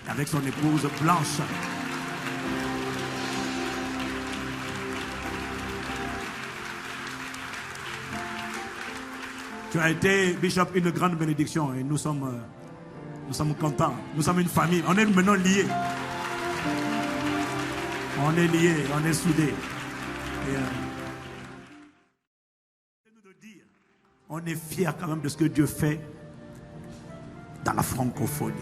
avec son épouse Blanche. Tu as été, Bishop, une grande bénédiction et nous sommes contents. Nous sommes une famille. On est maintenant liés. On est liés, on est soudés. Et, on est fiers quand même de ce que Dieu fait dans la francophonie.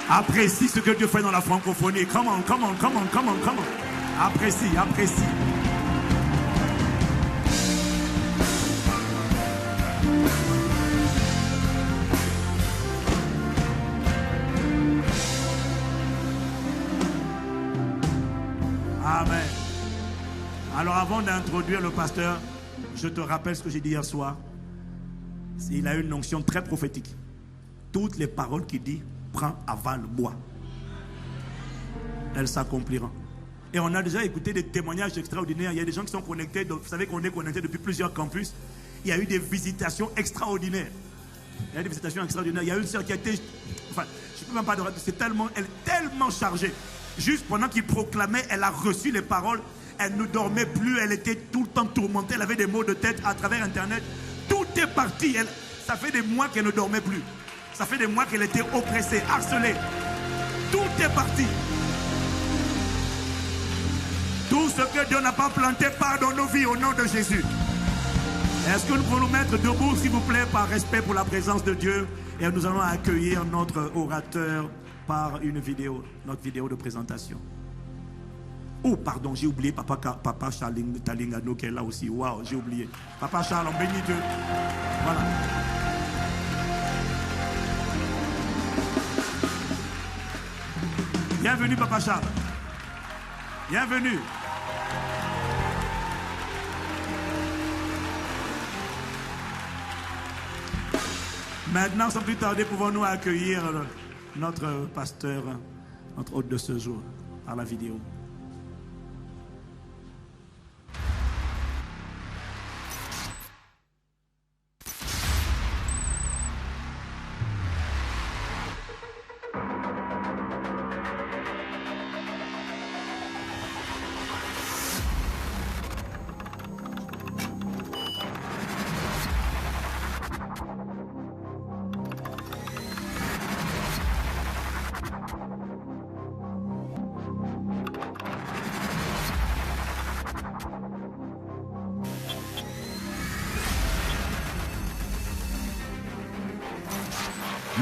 Apprécie ce que Dieu fait dans la francophonie. Come on. Apprécie. Amen. Alors avant d'introduire le pasteur, je te rappelle ce que j'ai dit hier soir. Il a une onction très prophétique. Toutes les paroles qu'il dit, prends, avale, bois. Elles s'accompliront. Et on a déjà écouté des témoignages extraordinaires. Il y a des gens qui sont connectés. Donc vous savez qu'on est connectés depuis plusieurs campus. Il y a eu des visitations extraordinaires. Il y a des visitations extraordinaires. Il y a une sœur qui a été... Enfin, je ne peux même pas... Elle est tellement chargée. Juste pendant qu'il proclamait, elle a reçu les paroles. Elle ne dormait plus. Elle était tout le temps tourmentée. Elle avait des maux de tête à travers Internet. Tout est parti. Ça fait des mois qu'elle ne dormait plus. Ça fait des mois qu'elle était oppressée, harcelée. Tout est parti. Tout ce que Dieu n'a pas planté part dans nos vies au nom de Jésus. Est-ce que nous pouvons nous mettre debout, s'il vous plaît, par respect pour la présence de Dieu? Et nous allons accueillir notre orateur par une vidéo, notre vidéo de présentation. Oh, pardon, j'ai oublié Papa Charles Talingano qui est là aussi. Waouh, j'ai oublié. Papa Charles, on bénit Dieu. Voilà. Bienvenue, Papa Charles. Bienvenue. Maintenant, sans plus tarder, pouvons-nous accueillir notre pasteur, notre hôte de ce jour, par la vidéo.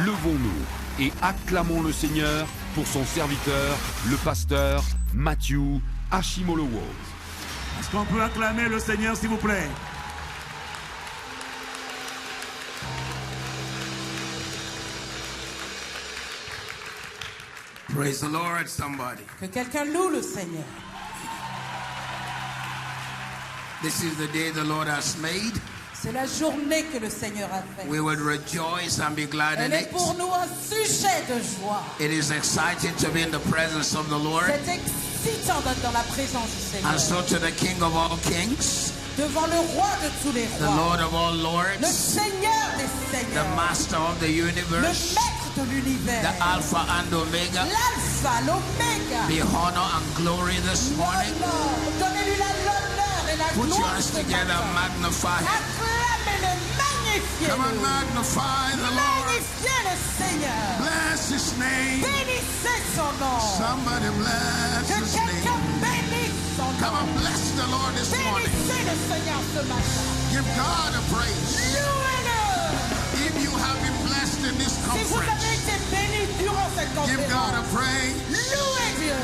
Levons-nous et acclamons le Seigneur pour son serviteur, le pasteur Matthew Ashimolowo. Est-ce qu'on peut acclamer le Seigneur, s'il vous plaît? Praise the Lord, somebody. Que quelqu'un loue le Seigneur. This is the day the Lord has made. C'est la journée que le Seigneur a faite. We will rejoice and be glad in Elle est it. pour nous un sujet de joie. It is exciting to be in the presence of the Lord. C'est excitant d'être dans la présence du Seigneur. And so to the King of all kings, devant le roi de tous les the rois, Lord of all lords, le Seigneur des seigneurs, the Master of the le universe, maître de l'univers, the Alpha and Omega, l'alpha, l'oméga. be honor and glory this morning. Donnez-lui l'honneur et la Put your gloire hands ce together and matin. magnify Him. Acclamez-le, magnifiez-le. Come on, magnify the Lord. Magnifiez le Seigneur. Bless His name. Bénissez son nom. Somebody bless Que His quelqu'un name. bénisse son nom. Come on, bless the Lord this morning. Bénissez le Seigneur ce matin. Give God a praise. Louez-le. If you have been blessed in this Si vous avez conference, été béni durant cette give God a conférence, praise. louez Dieu.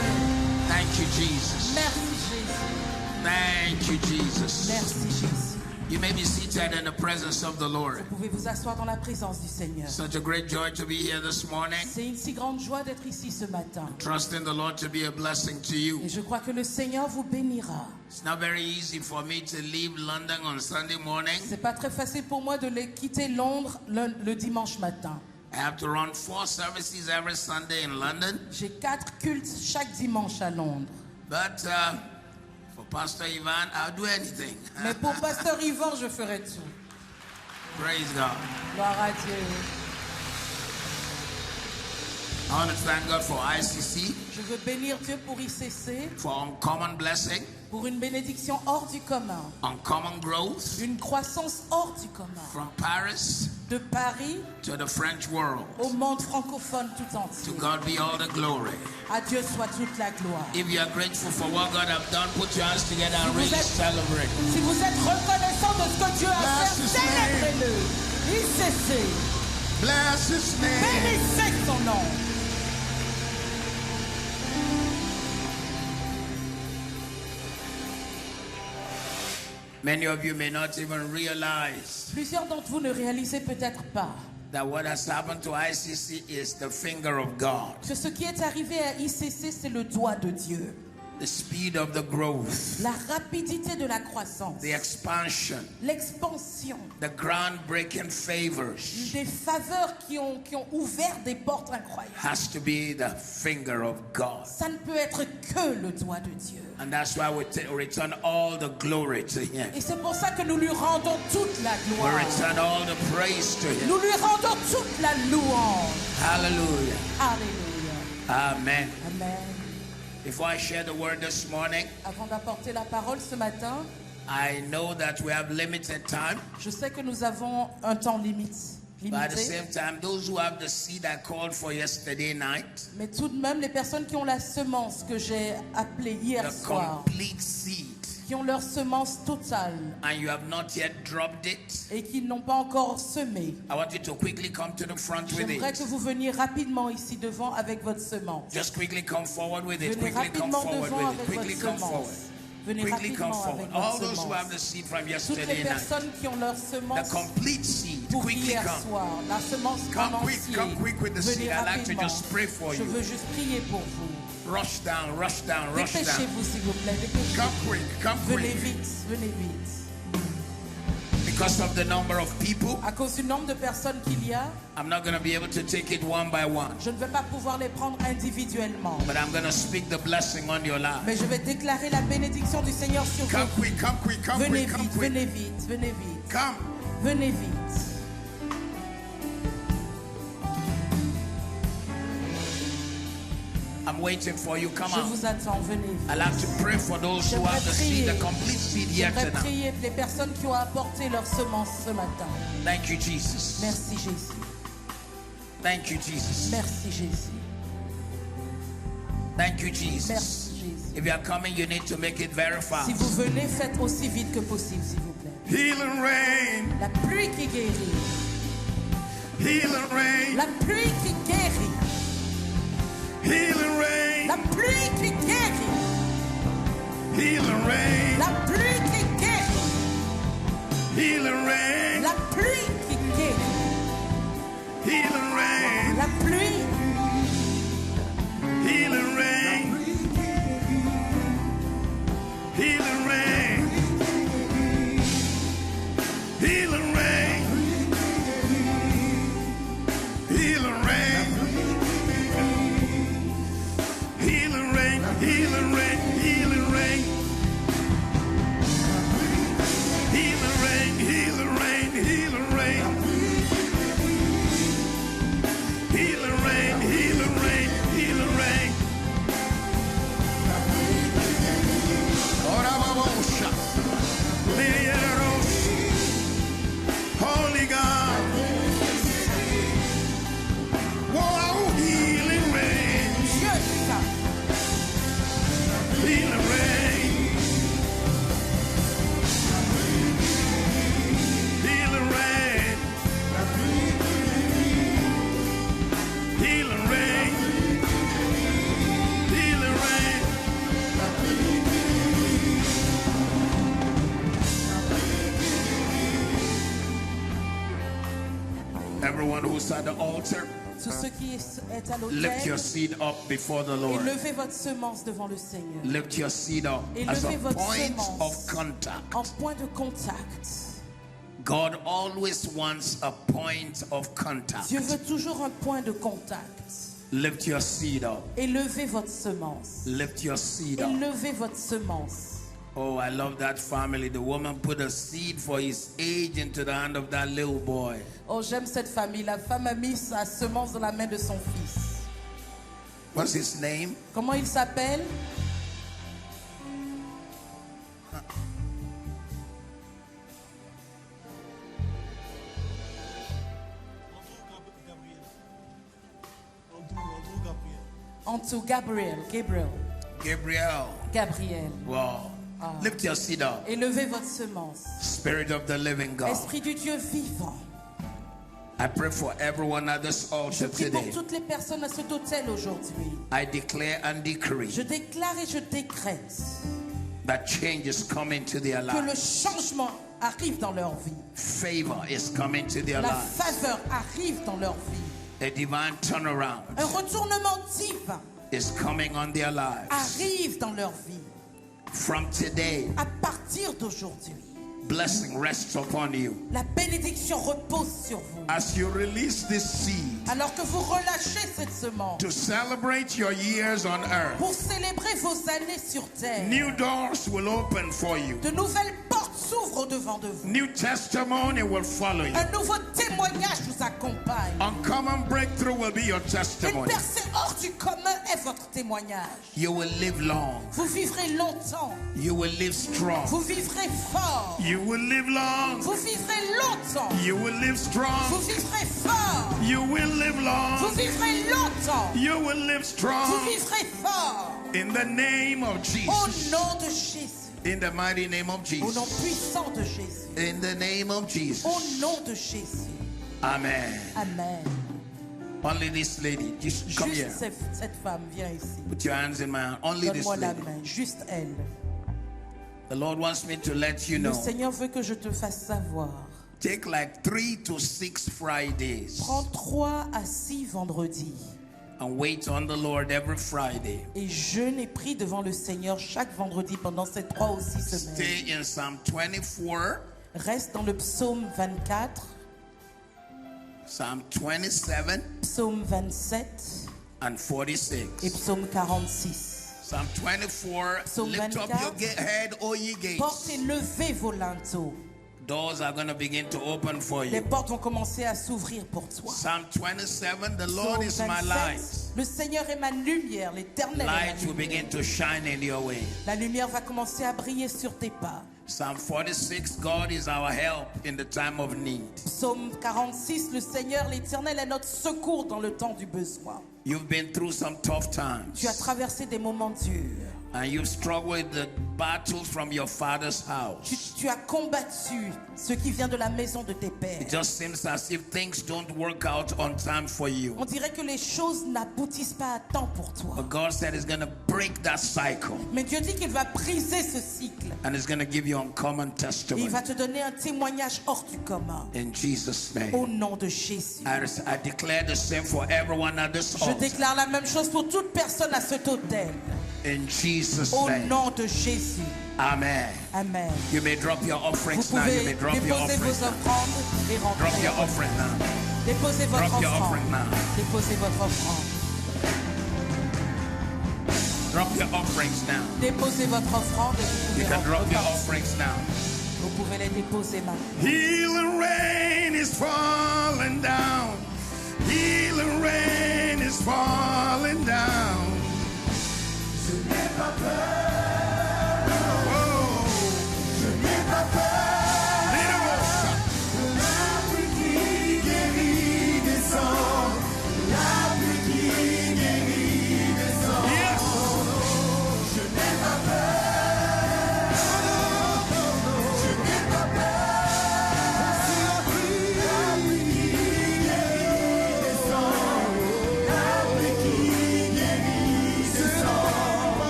Thank you, Jesus. Merci Jésus. Thank you, Jesus. Merci Jésus. You may be seated in the presence of the Lord. Vous pouvez vous asseoir dans la présence du Seigneur. Such a great joy to be here this morning. C'est une si grande joie d'être ici ce matin. Trusting the Lord to be a blessing to you. Et je crois que le Seigneur vous bénira. It's not very easy for me to leave London on Sunday morning. C'est pas très facile pour moi de quitter Londres le dimanche matin. I have to run 4 services every Sunday in London. J'ai 4 cultes chaque dimanche à Londres. But for Pastor Ivan, I'll do anything. Mais pour Pasteur Yvan, je ferai tout. Praise God. Gloire à Dieu. I want to thank God for ICC, Je veux bénir Dieu pour ICC, for uncommon blessing, pour une bénédiction hors du commun, uncommon growth une croissance hors du commun, from Paris de Paris to the French world. au monde francophone tout To entier. God be all the glory. À Dieu soit toute la gloire. If you are grateful for what God has done, put your hands together and really celebrate. Si vous êtes reconnaissant de ce que Dieu a Bless fait, his name. célébrez-le. ICC, Bless his name. bénissez son nom. Many of you may not even realize Plusieurs d'entre vous ne réalisez peut-être pas that what has happened to ICC is the finger of God, que ce qui est arrivé à ICC, c'est le doigt de Dieu. the speed of the growth, La rapidité de la croissance, the expansion, l'expansion, the groundbreaking favors des faveurs qui ont ouvert des portes incroyables. has to be the finger of God. Ça ne peut être que le doigt de Dieu. And that's why we return all the glory to Him. Et c'est pour ça que nous lui rendons toute la We gloire. return all the praise to Him. Nous lui rendons toute la louange. Hallelujah. Alléluia. Amen. Amen. Before I share the word this morning, Avant d'apporter la parole ce matin, I know that we have limited time, je sais que nous avons un temps limite. but at the limité. same time, those who have the seed I called for yesterday night, Mais tout de même, les personnes qui ont la semence que j'ai appelée hier the soir, complete seed, qui ont leur semence totale and you have not yet dropped it, et qui n'ont pas encore semé, I want you to quickly come to the front with j'aimerais que it. vous veniez rapidement ici devant avec votre semence. Just quickly come forward with it. Venez Quickly come rapidement forward devant with it. avec Quickly votre come forward. semence. Venez Quickly come rapidement forward. avec All votre those who have semence. the seed from Toutes les yesterday night, personnes qui ont leur the semence complete seed, pour quickly hier come. soir, la semence Come en quick, entier, come quick with the venez seed. I'd like to rapidement. just pray for Je you. veux juste prier pour vous. Rush down, rush down, rush down. Dépêchez-vous s'il vous plaît, dépêchez-vous. Come quick, come Venez quick. vite, venez vite. Because of the number of people, À cause du nombre de personnes qu'il y a, I'm not going to be able to take it one by one. je ne vais pas pouvoir les prendre individuellement. But I'm going to speak the blessing on your life. Mais je vais déclarer la bénédiction du Seigneur sur Come vous. quick, come quick, come Venez quick, come vite, quick. venez vite, venez vite. Come. Venez vite. I'm waiting for you. Come Je on. vous attends, venez vite. I'd like to pray for those who have the seed, the complete seed here J'aimerais tonight. prier les personnes qui ont apporté leur semence ce matin. Thank you, Jesus. Merci Jésus. Thank you, Jesus. Merci Jésus. Thank you, Jesus. Merci Jésus. If you are coming, you need to make it very Si fast. vous venez, faites aussi vite que possible, s'il vous plaît. Healing rain, La pluie qui guérit. healing rain, La pluie qui guérit. healing rain, La pluie qui guérit. healing rain, La pluie qui guérit. healing rain, La pluie qui guérit. healing rain, La pluie. healing rain, healing rain, healing rain, healing rain, healing rain, healing rain, healing rain, healing rain, healing rain, healing rain, healing rain, healing rain, healing rain. Holy God, whoa, healing rain, Dieu ça. healing rain, healing rain, healing rain, healing rain. Everyone who's at the altar, Tous ceux qui est à lift your l'autel, seed up before the Lord. élevez votre semence devant le Seigneur. Lift your seed up Et as a levez votre point semence. of contact. En point de contact. God always wants a point of contact. Dieu veut toujours un point de contact. Lift your seed up. Élevez votre semence. Lift your seed up. Élevez votre semence. Oh, I love that family. The woman put a seed for his age into the hand of that little boy. Oh, j'aime cette famille. La femme a mis sa semence dans la main de son fils. What's his name? Comment il s'appelle? Andrew Gabriel. Gabriel. Wow. Lift your seed up. Élevez votre semence. Spirit of the living God. Esprit du Dieu vivant. I pray for everyone at this Je altar prie pour today. toutes les personnes à cet hôtel aujourd'hui. I declare and decree Je déclare et je décrète that change is coming to their que le lives. changement arrive dans leur vie. Favor is coming to their La lives. faveur arrive dans leur vie. A divine turnaround Un retournement divin is coming on their lives. arrive dans leur vie. From today, À partir d'aujourd'hui, blessing rests upon you. la bénédiction repose sur vous. As you release this seed Alors que vous relâchez cette semence to celebrate your years on earth, pour célébrer vos années sur terre, new doors will open for you. de nouvelles portes s'ouvrent au-devant de vous. New testimony will follow you. Un nouveau témoignage vous accompagne. Uncommon breakthrough will be your Une testimony. percée hors du commun est votre témoignage. You will live long. Vous vivrez longtemps. You will live strong. Vous vivrez fort. You will live long. Vous vivrez longtemps. You will live Vous strong. vivrez fort. You will live Vous long. vivrez longtemps. You will live Vous strong. vivrez fort. In the name of Au Jesus. nom de Jésus. In the mighty name of Au nom Jesus. puissant de Jésus. In the name of Au Jesus. nom de Jésus. Amen. Amen. Only this lady. Just come here. Juste cette femme, viens ici. Put your hands in my hand. Only this Donne-moi la lady. main. Juste elle. The Lord wants me to let you Le know. Seigneur veut que je te fasse savoir. Take like 3 to 6 Fridays Prends 3 à 6 vendredis. and wait on the Lord every Friday. Et jeûne et prie devant le Seigneur chaque vendredi pendant ces 3 ou 6 semaines. Stay in Psalm 24, Reste dans le psaume 24, Psalm 27, psaume 27 and 46. et psaume 46. Psalm 24, Psaume lift up 24. your head, O ye Portes et gates. levez vos linteaux. Doors are going to begin to open for Les you. portes vont commencer à s'ouvrir pour toi. Psalm 27, the Lord Psaume is my light. le Seigneur est ma lumière, l'Éternel est ma Light will begin lumière. to shine in your way. La lumière va commencer à briller sur tes pas. Psalm 46, God is our help in the time of need. Psaume 46, le Seigneur, l'Éternel est notre secours dans le temps du besoin. You've been through some tough Tu as times traversé des moments durs. and you've struggled with the battles from your father's house. Tu as combattu ce qui vient de la maison de tes It pères. just seems as if things don't work out on time for you. On dirait que les choses n'aboutissent pas à temps pour toi. But God said He's going to break that cycle Mais Dieu dit qu'il va briser ce cycle. and He's going to give you uncommon Et il testimony. va te donner un témoignage hors du commun. In Jesus' name. Au nom de Jésus. I declare the same for everyone at this Je altar. déclare la même chose pour toute personne à cet hôtel. In Jesus' Au name. nom de Jésus. Amen. Amen. You may drop your Vous offerings now. You pouvez may drop your déposer offerings vos now. offrandes et Drop your rentrer. offering now. Déposez votre Drop your offrande. offering now. Déposez votre offrande. Drop your offerings now. Déposez votre offrande et vous You pouvez can drop your repartir. offerings now. Vous pouvez les déposer maintenant. Healing rain is falling down. Healing rain is falling down. Whoa. Little more. Yes.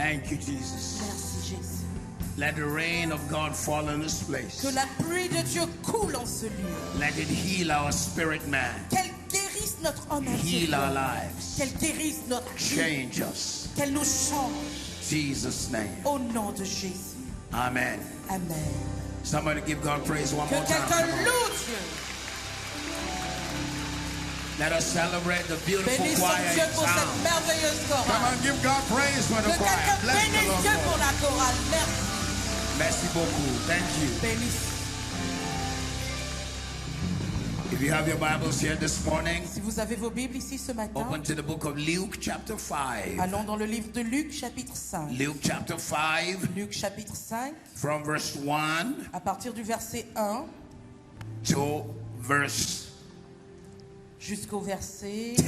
Thank you, Jesus. Merci Jésus. Let the rain of God fall in this place. Que la pluie de Dieu coule en ce lieu. Let it heal our spirit man. Qu'elle guérisse notre homme Heal our intérieur. lives. Qu'elle guérisse notre vie. Change us. Qu'elle nous change. Jesus' name. Au nom de Jésus. Amen. Amen. Somebody give God praise one Que more time. quelqu'un Come on. loue Dieu. Let us celebrate the beautiful Bénissons choir Dieu in pour cette town. merveilleuse Come chorale. on, give God praise for the Que choir. quelqu'un Bless the bénisse Lord. Dieu pour la chorale. Merci. Merci beaucoup. Thank you. Bénisse. If you have your Bibles here this morning, Si vous avez vos Bibles ici ce matin, open to the book of Luke chapter 5. allons dans le livre de Luc chapitre 5. Luke chapter 5 Luc chapitre 5, from verse 1 à partir du verset 1 to verse jusqu'au verset 10.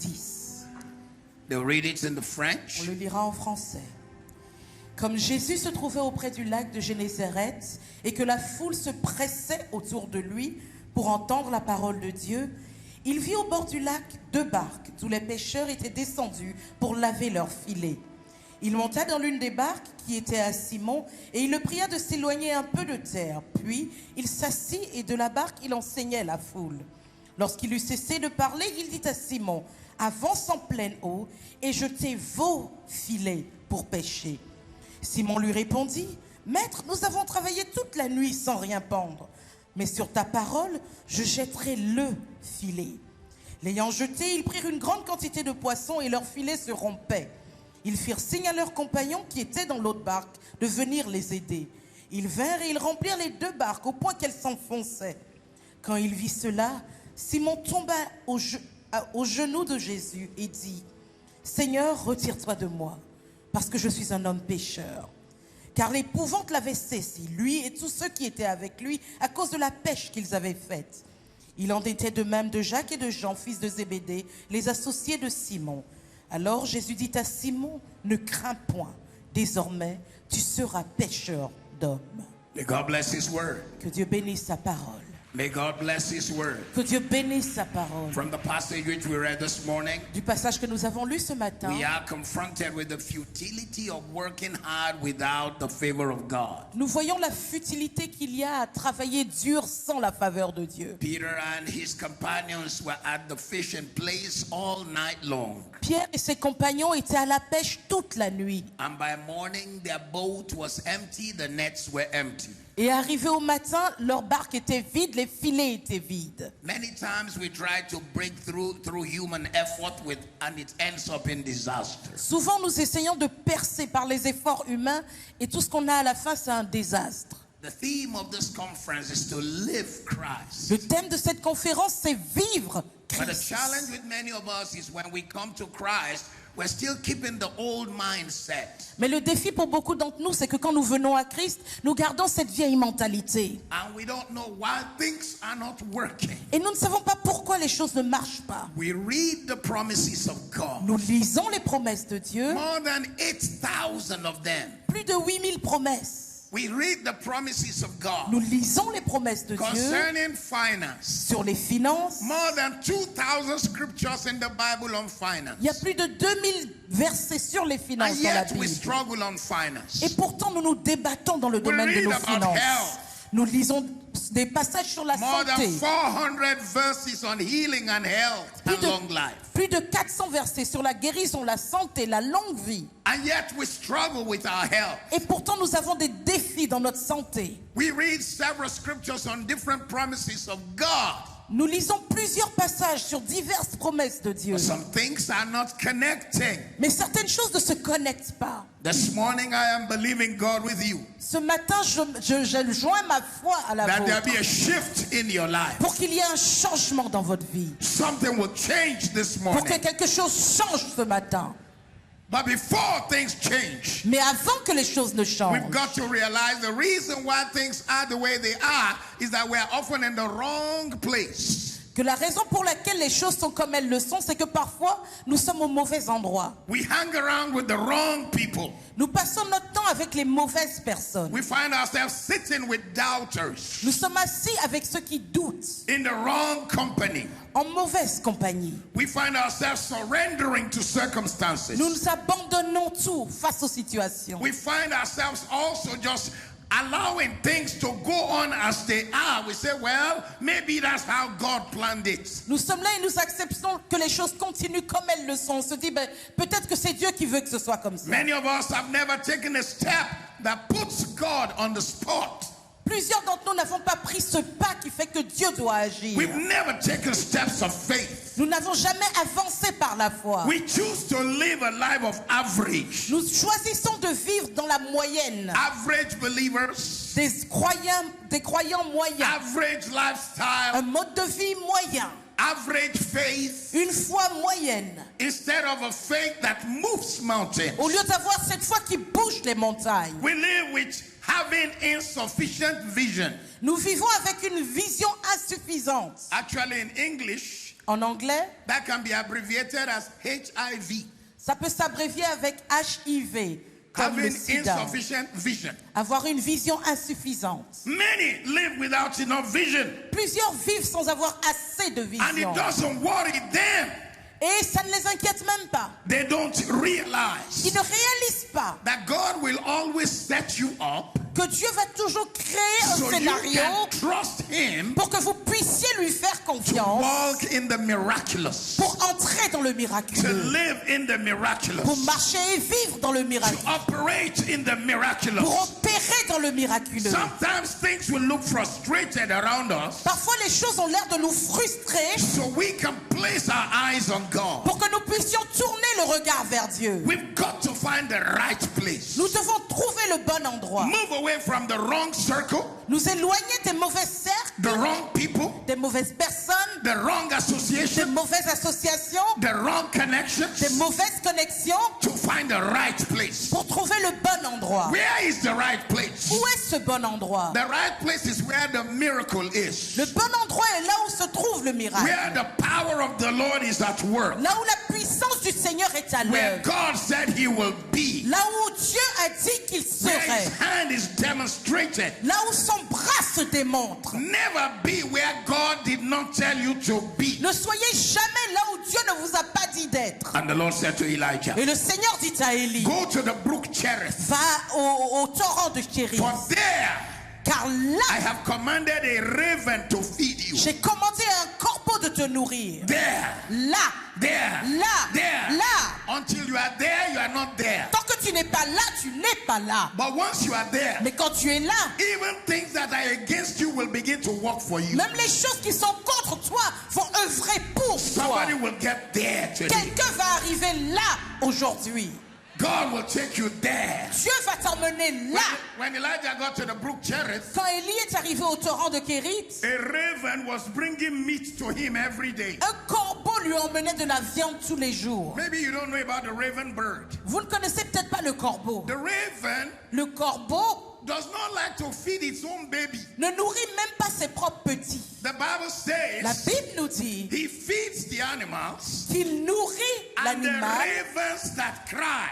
10. They'll read it in the French. On le lira en français. Comme Jésus se trouvait auprès du lac de Génézareth et que la foule se pressait autour de lui pour entendre la parole de Dieu, il vit au bord du lac 2 barques d'où les pêcheurs étaient descendus pour laver leurs filets. Il monta dans l'une des barques qui était à Simon et il le pria de s'éloigner un peu de terre. Puis il s'assit et de la barque il enseignait la foule. Lorsqu'il eut cessé de parler, il dit à Simon, avance en pleine eau et jetez vos filets pour pêcher. Simon lui répondit, Maître, nous avons travaillé toute la nuit sans rien pendre, mais sur ta parole, je jetterai le filet. L'ayant jeté, ils prirent une grande quantité de poissons et leur filet se rompait. Ils firent signe à leurs compagnons qui étaient dans l'autre barque de venir les aider. Ils vinrent et ils remplirent les 2 barques au point qu'elles s'enfonçaient. Quand il vit cela, Simon tomba aux genoux de Jésus et dit, Seigneur, retire-toi de moi, parce que je suis un homme pécheur. Car l'épouvante l'avait saisi, lui et tous ceux qui étaient avec lui, à cause de la pêche qu'ils avaient faite. Il en était de même de Jacques et de Jean, fils de Zébédée, les associés de Simon. Alors Jésus dit à Simon, ne crains point, désormais tu seras pêcheur d'hommes. May God bless His word. Que Dieu bénisse sa parole. May God bless His word. Que Dieu bénisse sa parole. From the passage which we read this morning, Du passage que nous avons lu ce matin, we are confronted with the futility of working hard without the favor of God. nous voyons la futilité qu'il y a à travailler dur sans la faveur de Dieu. Peter and his companions were at the fishing place all night long. Pierre et ses compagnons étaient à la pêche toute la nuit. And by morning, their boat was empty, the nets were empty. Et arrivé au matin, leur barque était vide, les filets étaient vides. Many times we try to break through human effort and it ends up in disaster. Souvent, nous essayons de percer par les efforts humains et tout ce qu'on a à la fin, c'est un désastre. The theme of this conference is to live Christ. Le thème de cette conférence, c'est vivre But the Christ. challenge with many of us is when we come to Christ, we're still keeping the old mindset. Mais le défi pour beaucoup d'entre nous, c'est que quand nous venons à Christ, nous gardons cette vieille mentalité. And we don't know why things are not working. Et nous ne savons pas pourquoi les choses ne marchent pas. We read the promises of God. Nous lisons les promesses de Dieu, More than 8,000 of them. plus de 8000 promesses. We read the promises of God Nous lisons les promesses de Dieu concerning finance. sur les finances. More than 2,000 scriptures in the Bible on Il y a finance. plus de 2000 versets sur les And finances dans la yet we Bible. struggle on finance. Et pourtant, nous nous débattons dans le domaine de read nos about finances. health. Nous lisons des passages sur la More than santé. 400 verses on healing and health and long life. Plus de 400 versets sur la guérison, la santé, la longue vie. And yet we struggle with our health. Et pourtant, nous avons des défis dans notre santé. We read several scriptures on different promises of God. Nous lisons plusieurs passages sur diverses promesses de Dieu. But some things are not connecting. Mais certaines choses ne se connectent pas. This morning I am believing God with you Ce matin, je joins ma foi à la that there vôtre be a shift in your life. pour qu'il y ait un changement dans votre vie. Something will change this Pour que morning. quelque chose change ce matin. But before things change, Mais avant que les choses ne changent, we've got to realize the reason why things are the way they are is that we are often in the wrong place. Que la raison pour laquelle les choses sont comme elles le sont, c'est que parfois, nous sommes au mauvais endroit. We hang around with the wrong people. Nous passons notre temps avec les mauvaises personnes. We find ourselves sitting with doubters. Nous sommes assis avec ceux qui doutent, In the wrong company. en mauvaise compagnie. We find ourselves surrendering to circumstances. Nous nous abandonnons tout face aux situations. We find ourselves also just allowing things to go on as they are. We say, well, maybe that's how God planned it. Nous sommes là et nous acceptons que les choses continuent comme elles le sont. On se dit, peut-être que c'est Dieu qui veut que ce soit comme ça. Many of us have never taken a step that puts God on the spot. Plusieurs d'entre nous n'avons pas pris ce pas qui fait que Dieu doit agir. We've never taken steps of faith. Nous n'avons jamais avancé par la foi. We choose to live a life of average. Nous choisissons de vivre dans la moyenne. Average believers, Des croyants moyens. average Un lifestyle, mode de vie moyen. average faith, Une foi moyenne. instead of a faith that moves mountains. Au lieu d'avoir cette foi qui bouge les montagnes. We live with having insufficient vision. Nous vivons avec une vision insuffisante. Actually, in English, En anglais, that can be abbreviated as HIV. ça peut s'abrévier avec HIV, comme le Having sida. insufficient vision. Avoir une vision insuffisante. Many live without enough vision, Plusieurs vivent sans avoir assez de and it vision. doesn't worry them. Et ça ne les inquiète même pas. They don't realize Ils ne réalisent pas that God will always set you up que Dieu va toujours créer un so you scénario can trust Him pour que vous puissiez lui faire to confiance, walk in the miraculous, pour entrer dans le to miraculeux, live in the miraculous, pour marcher et vivre dans le to miraculeux, operate in the miraculous. pour opérer dans le miraculeux. Sometimes things will look frustrated around us, Parfois, les choses ont l'air de nous frustrer so we can place our eyes on God. pour que nous puissions tourner le regard vers Dieu. We've got to find the right place. Nous devons trouver le bon endroit. Move away from the wrong circle, Nous éloigner des mauvais cercles, the wrong people, des mauvaises personnes, the wrong des association, mauvaises associations, the wrong connections, des mauvaises connexions to find the right place. pour trouver le bon endroit. Where is the right place? Où est ce bon endroit? The right place is where the miracle is, Le bon endroit est là où se trouve le miracle. where the power of the Lord is at work, Là où la puissance du Seigneur est à where l'œuvre. God said He will be, Là où Dieu a dit qu'il where serait. His hand is demonstrated. Là où son bras se démontre. Never be where God did not tell you to be. Ne soyez jamais là où Dieu ne vous a pas dit d'être. And the Lord said to Elijah, Et le Seigneur dit à Élie, go to the brook Cherith, va au torrent de Kéry. for there Car là, I have commanded a raven to feed you. j'ai commandé à un corbeau de te nourrir. There, Là, there, là, there. là. Until you are there, you are not there. Tant que tu n'es pas là, tu n'es pas là. But once you are there, Mais quand tu es là, even things that are against you will begin to work for you. même les choses qui sont contre toi vont œuvrer pour toi. Somebody will get there today. Quelqu'un va arriver là aujourd'hui. God will take you there. Dieu va t'emmener là. When Elijah got to the brook Cherith, Quand Élie est arrivé au torrent de Kérit, a raven was bringing meat to him every day. un corbeau lui emmenait de la viande tous les jours. Maybe you don't know about the raven bird. Vous ne connaissez peut-être pas le corbeau. The raven Le corbeau does not like to feed its own baby. ne nourrit même pas ses propres petits. The Bible La says Bible nous dit he feeds the animals qu'il nourrit and the l'animal, ravens that cry.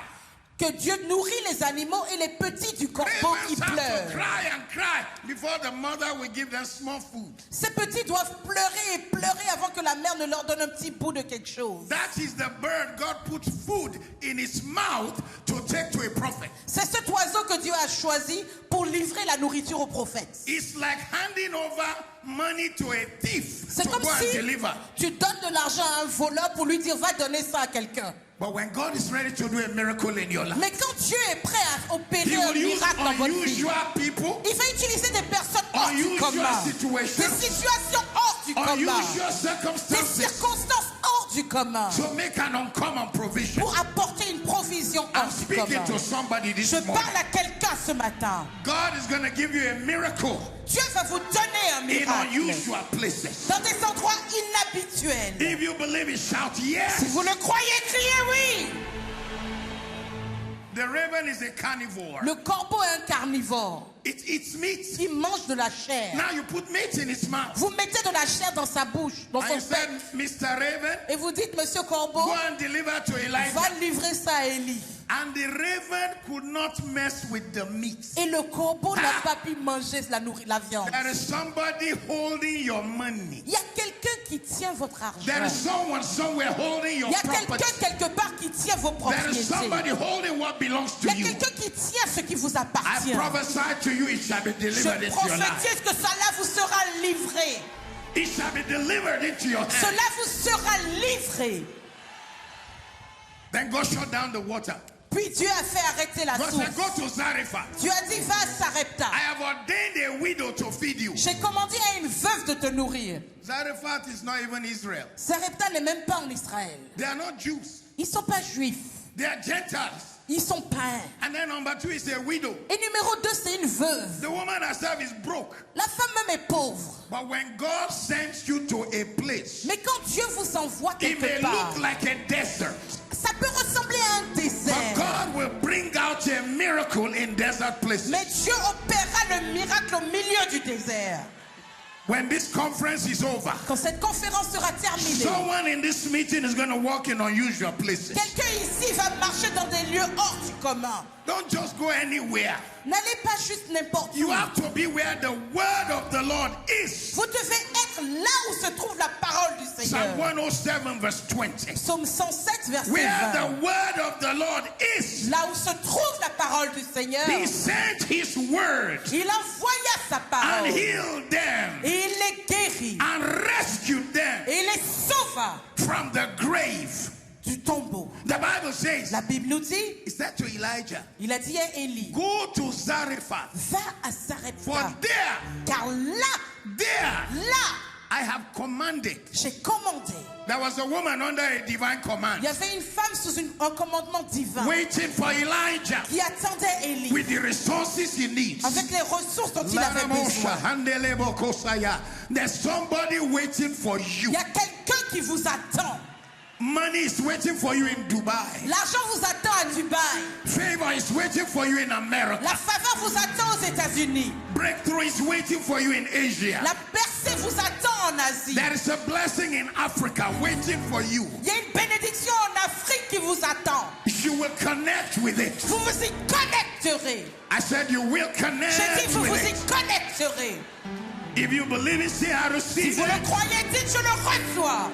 que Dieu nourrit les animaux et les petits du corbeau qui Ravens have to pleurent. cry and cry before the mother will give them small food. Ces petits doivent pleurer et pleurer avant que la mère ne leur donne un petit bout de quelque chose. That is the bird God put food in its mouth to take to a prophet. C'est cet oiseau que Dieu a choisi pour livrer la nourriture au prophète. It's like handing over money to a thief C'est to comme go and si deliver. tu donnes de l'argent à un voleur pour lui dire va donner ça à quelqu'un. But when God is ready to do a miracle in your life, Mais quand Dieu est prêt à opérer He un will use miracle dans votre vie, unusual people, il va utiliser des personnes hors du unusual commun, des situations, situations hors du commun, unusual des circumstances circonstances hors du commun to make an uncommon provision. pour apporter une provision I'm hors du speaking commun. to somebody this Je morning. parle à quelqu'un ce matin. God is going to give you a miracle Dieu va vous donner un in miracle unusual places. dans des endroits inhabituels. If you believe it, shout yes. Si vous le croyez, criez oui. The raven is a carnivore. Le corbeau est un carnivore. It eats meat. Il mange de la chair. Now you put meat in its mouth. Vous mettez de la chair dans sa bouche, dans And son you said, bec. Mr. Raven, Et vous dites, Monsieur Corbeau, go and deliver to va Elijah. livrer ça à Élie. And the raven could not mess with the meat. Et le corbeau n'a pas pu manger la viande. There is somebody holding your money. Il y a quelqu'un qui tient votre There argent. is someone somewhere holding your Il y a property. quelqu'un quelque part qui tient vos There is propriétés. somebody holding what belongs Il to y a you. quelqu'un qui tient ce qui vous I appartient. prophesy to you, it shall be Je delivered into your life. prophétise que cela vous sera livré. It shall be delivered into your hand. Cela vous sera livré. Then God shut down the water. Puis Dieu a fait arrêter la God source. said, go to Zarephath. Dieu a dit, va à Sarepta. I have ordained a widow to feed you. J'ai commandé à une veuve de te nourrir. Zarephath is not even Israel. Sarepta n'est même pas en Israël. They are not Jews. Ils ne sont pas juifs. They are Gentiles. Ils sont païens. And then number 2 is a widow. Et numéro 2, c'est une veuve. The woman herself is broke. La femme même est pauvre. But when God sends you to a place, Mais quand Dieu vous envoie it may quelque part, look like a desert. ça peut ressembler à un But désert. God will bring out a miracle in desert places. Mais Dieu opérera le miracle au milieu du désert. When this conference is over, Quand cette conférence sera terminée, someone in this meeting is going to walk in unusual places. quelqu'un ici va marcher dans des lieux hors du commun. Don't just go anywhere. N'allez pas juste n'importe où. You have to be where the word of the Lord is. Vous devez être là où se trouve la parole du Seigneur. Psalm 107 verse 20. Psaume 107, verset Where 20. the word of the Lord is, Là où se trouve la parole du Seigneur, he sent his word il envoya sa and parole. healed them Et il les guérit. and rescued them Et il les sauva from the grave. du tombeau. The Bible says, La Bible nous dit, he said to Elijah, il a dit à Élie, go to Zarephath, va à for Sarepta. there, Car là, I have commanded. j'ai commandé. There was a woman under a divine Il command y avait une femme sous un commandement divin waiting for Elijah qui attendait Élie with the resources he needs. avec les ressources dont il avait besoin. There's somebody waiting for you. Il y a quelqu'un qui vous attend. Money is waiting for you in Dubai. L'argent vous attend à Dubaï. Favor is waiting for you in America. La faveur vous attend aux États-Unis. Breakthrough is waiting for you in Asia. La percée vous attend en Asie. There is a blessing in Africa waiting for you. Il y a une bénédiction en Afrique qui vous attend. You will connect with it. Vous vous y connecterez. I said you will J'ai connect dit vous vous with y it. connecterez. If you believe it, say I Si receive vous le it. croyez, dites je le reçois.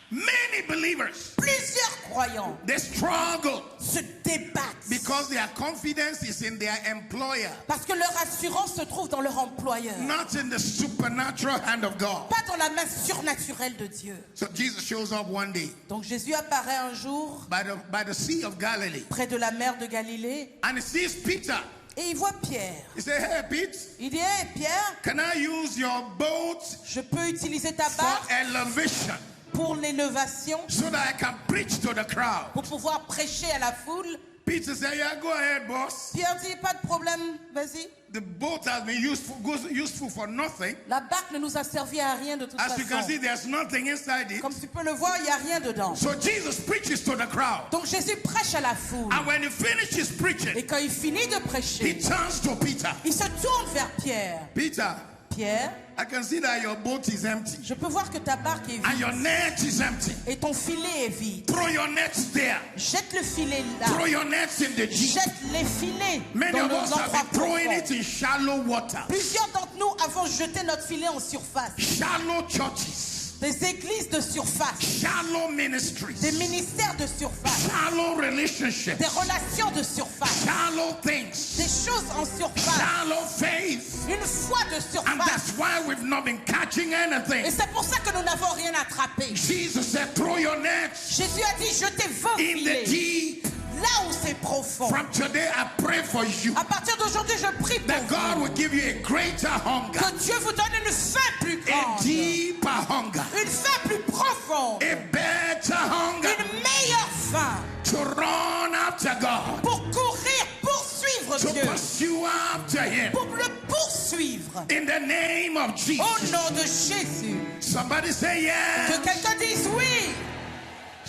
Many believers, Plusieurs croyants they struggle se débattent because their confidence is in their employer, parce que leur assurance se trouve dans leur employeur, not in the supernatural hand of God. pas dans la main surnaturelle de Dieu. So Jesus shows up one day Donc Jésus apparaît un jour by the Sea of Galilee, près de la mer de Galilée and he sees Peter. et il voit Pierre. He said, "Hey, Pete, Il dit, hey Pierre, can I use your boat je peux utiliser ta for barque elevation pour l'élévation, so that I can preach to the crowd?" pour pouvoir prêcher à la foule. Peter said, "Yeah, go ahead, boss. Pierre dit, pas de problème, vas-y. The boat has been useful for nothing. La barque ne nous a servi à rien de toute As you can see, façon. there's nothing inside it." Comme tu peux le voir, il n'y a rien dedans. So Jesus preaches to the crowd. Donc Jésus prêche à la foule. And when he finishes preaching, Et quand il finit de he prêcher, turns to Peter. il se tourne vers Pierre. Peter, Pierre, I can see that your boat is empty je peux voir que ta barque est and vide your net is empty. et ton filet est vide. Throw your nets there. Jette le filet Throw là. your nets in the deep. Jette les filets Many dans of nos us have endroits been throwing profonds. it in shallow water. Plusieurs d'entre nous avons jeté notre filet en surface. Shallow churches. Des églises de surface. Shallow ministries. Des ministères de surface. Shallow relationships. Des relations de surface. Shallow things. Des choses en surface. Shallow faith. Une foi de And surface. that's why we've not been catching Et anything. c'est pour ça que nous n'avons rien attrapé. Jesus said, throw your nets Jésus a dit, jetez vos in the filets deep. là où c'est profond. From today, I pray for you À partir d'aujourd'hui, je prie pour that God vous. will give you a greater hunger, Que Dieu vous donne une faim plus a grande. deeper hunger, Une faim plus profonde. a better hunger Une meilleure faim. to run after God, Pour courir, poursuivre to Dieu. pursue after Him. Pour le poursuivre. In the name of Au Jesus. nom de Jésus. Somebody say Que yes. quelqu'un dise oui.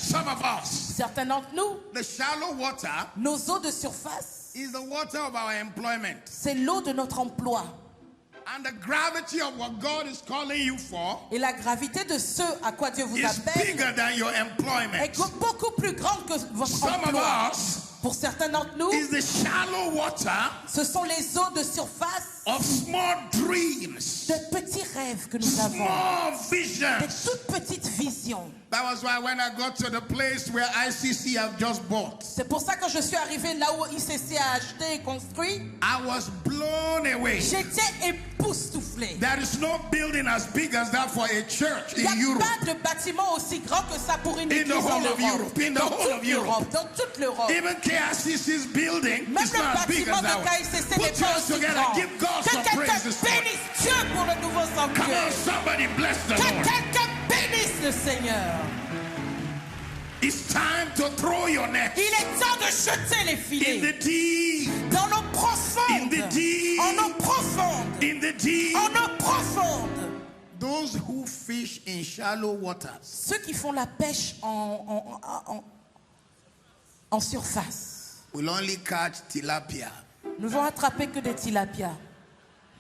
Some of us, Certains d'entre nous, the shallow water nos eaux de surface, is the water of our employment. c'est l'eau de notre emploi. And the gravity of what God is calling you for Et la gravité de ce à quoi Dieu vous is appelle bigger than your employment. est beaucoup plus grande que votre Some of emploi. us Pour certains d'entre nous, is the shallow water ce sont les eaux de surface of small dreams, de petits rêves que nous avons, small des visions. toutes petites visions. That was why when I got to the place where ICC have just bought, C'est pour ça que je suis arrivé là où ICC a acheté et construit, I was blown away. j'étais époustouflé. There is no building as big as that for a church Il n'y a in Europe. pas de bâtiment aussi grand que ça pour une In église the en whole of Europe. Europe, in the Dans whole toute of Europe. l'Europe, dans toute l'Europe. Even KICC's building Même is not as le big bâtiment as that de one. KICC Put n'est pas yours aussi together. grand. Give God Que some quelqu'un praise this morning. bénisse Dieu pour le nouveau Come on, sanctuaire. somebody bless the Que Lord. quelqu'un bénisse le Seigneur. It's time to throw your net Il est temps de jeter les in filets the deep, dans l'eau profonde. In the deep. En eau profonde. in the deep. En eau profonde. Those who fish in shallow waters Ceux qui font la pêche en surface will only catch tilapia, ne vont attraper que des tilapias,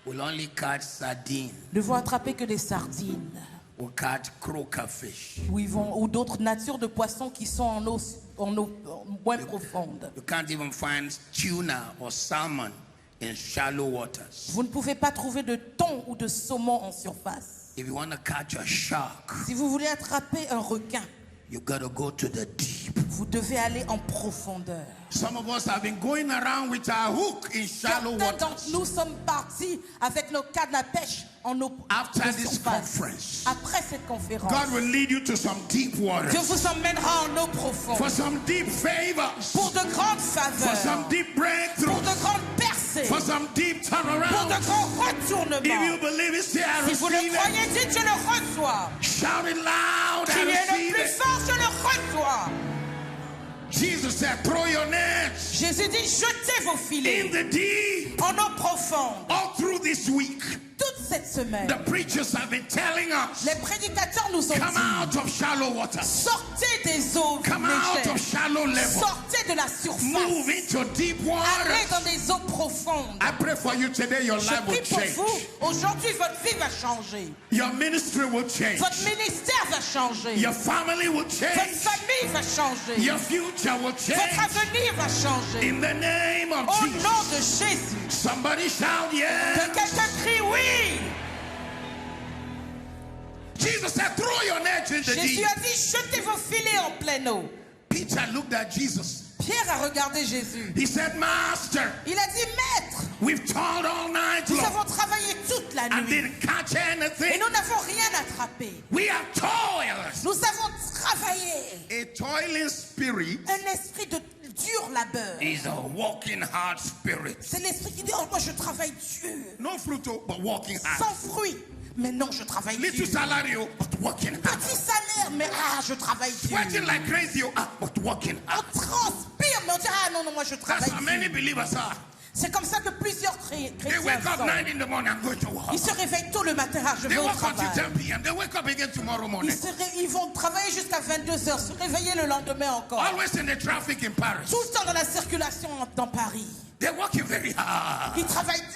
will only catch sardine, ne vont attraper que des sardines, will catch croaker fish. ou d'autres natures de poissons qui sont en eau moins profonde. You can't even find tuna or salmon in shallow waters. Vous ne pouvez pas trouver de thon ou de saumon en surface. If you want to catch a shark, Si vous voulez attraper un requin, you got to go to the deep. vous devez aller en profondeur. Some of us have been going around with our hook in shallow Certains d'entre waters. nous sommes partis avec nos cannes à pêche en eau After de this surface. conference, Après cette conférence, God will lead you to some deep Dieu waters vous emmènera en eau profonde for some deep favors, pour de grandes for faveurs, some deep pour breakthroughs, de grandes percées, for some deep pour de turnarounds. grands If you retournements. believe it, say I Si vous le receive it. croyez, dites je le reçois. Shout it loud, I Criez le receive plus it. fort, je le reçois. Jesus said, throw your nets Jésus dit jetez vos in filets the deep. en eau profonde. All through this week, Toute cette semaine, the preachers have been telling us, les prédicateurs nous ont come dit out of shallow waters. sortez des eaux Come out légères, of shallow level. sortez de la Move surface, into deep allez waters. dans des eaux profondes. I pray for you today, your Je life will prie pour change. vous. Aujourd'hui, votre vie va changer. Your ministry will change. Votre ministère va changer. Your family will Votre change. famille va changer. Your future will Votre change. avenir va changer. In the name of Au Jesus. nom de Jésus. Somebody shout, Que yeah. quelqu'un crie oui. Jesus said, throw your net in the Jésus deep. a dit jetez vos filets en pleine eau. Peter looked at Jesus. Pierre a regardé Jésus. He said, Master, Il a dit maître, we've toiled all night nous long avons travaillé toute la and nuit didn't catch et anything. nous n'avons rien attrapé. We have toiled. Nous avons travaillé. A toiling spirit Un esprit de dur labeur. is a walking hard spirit. C'est l'esprit qui dit oh moi je travaille dur. No fruit, but walking hard. Sans fruit. Mais non, je travaille Little dur. salary, but working hard. Petit salaire, mais je travaille dur. Sweating like crazy, but working On hard. transpire, mais on dit non, moi je That's travaille how many dur. believers are. C'est comme ça que plusieurs They chrétiens wake up sont. 9 in the morning and go to work. Ils se réveillent tôt le matin, je They vais au work until travail. 10 p.m. They wake up again tomorrow morning. Ils vont travailler jusqu'à 22h, se réveiller le lendemain encore. Always in the traffic in Paris. Tout le temps dans la circulation dans Paris. They're working very hard. Ils travaillent dur.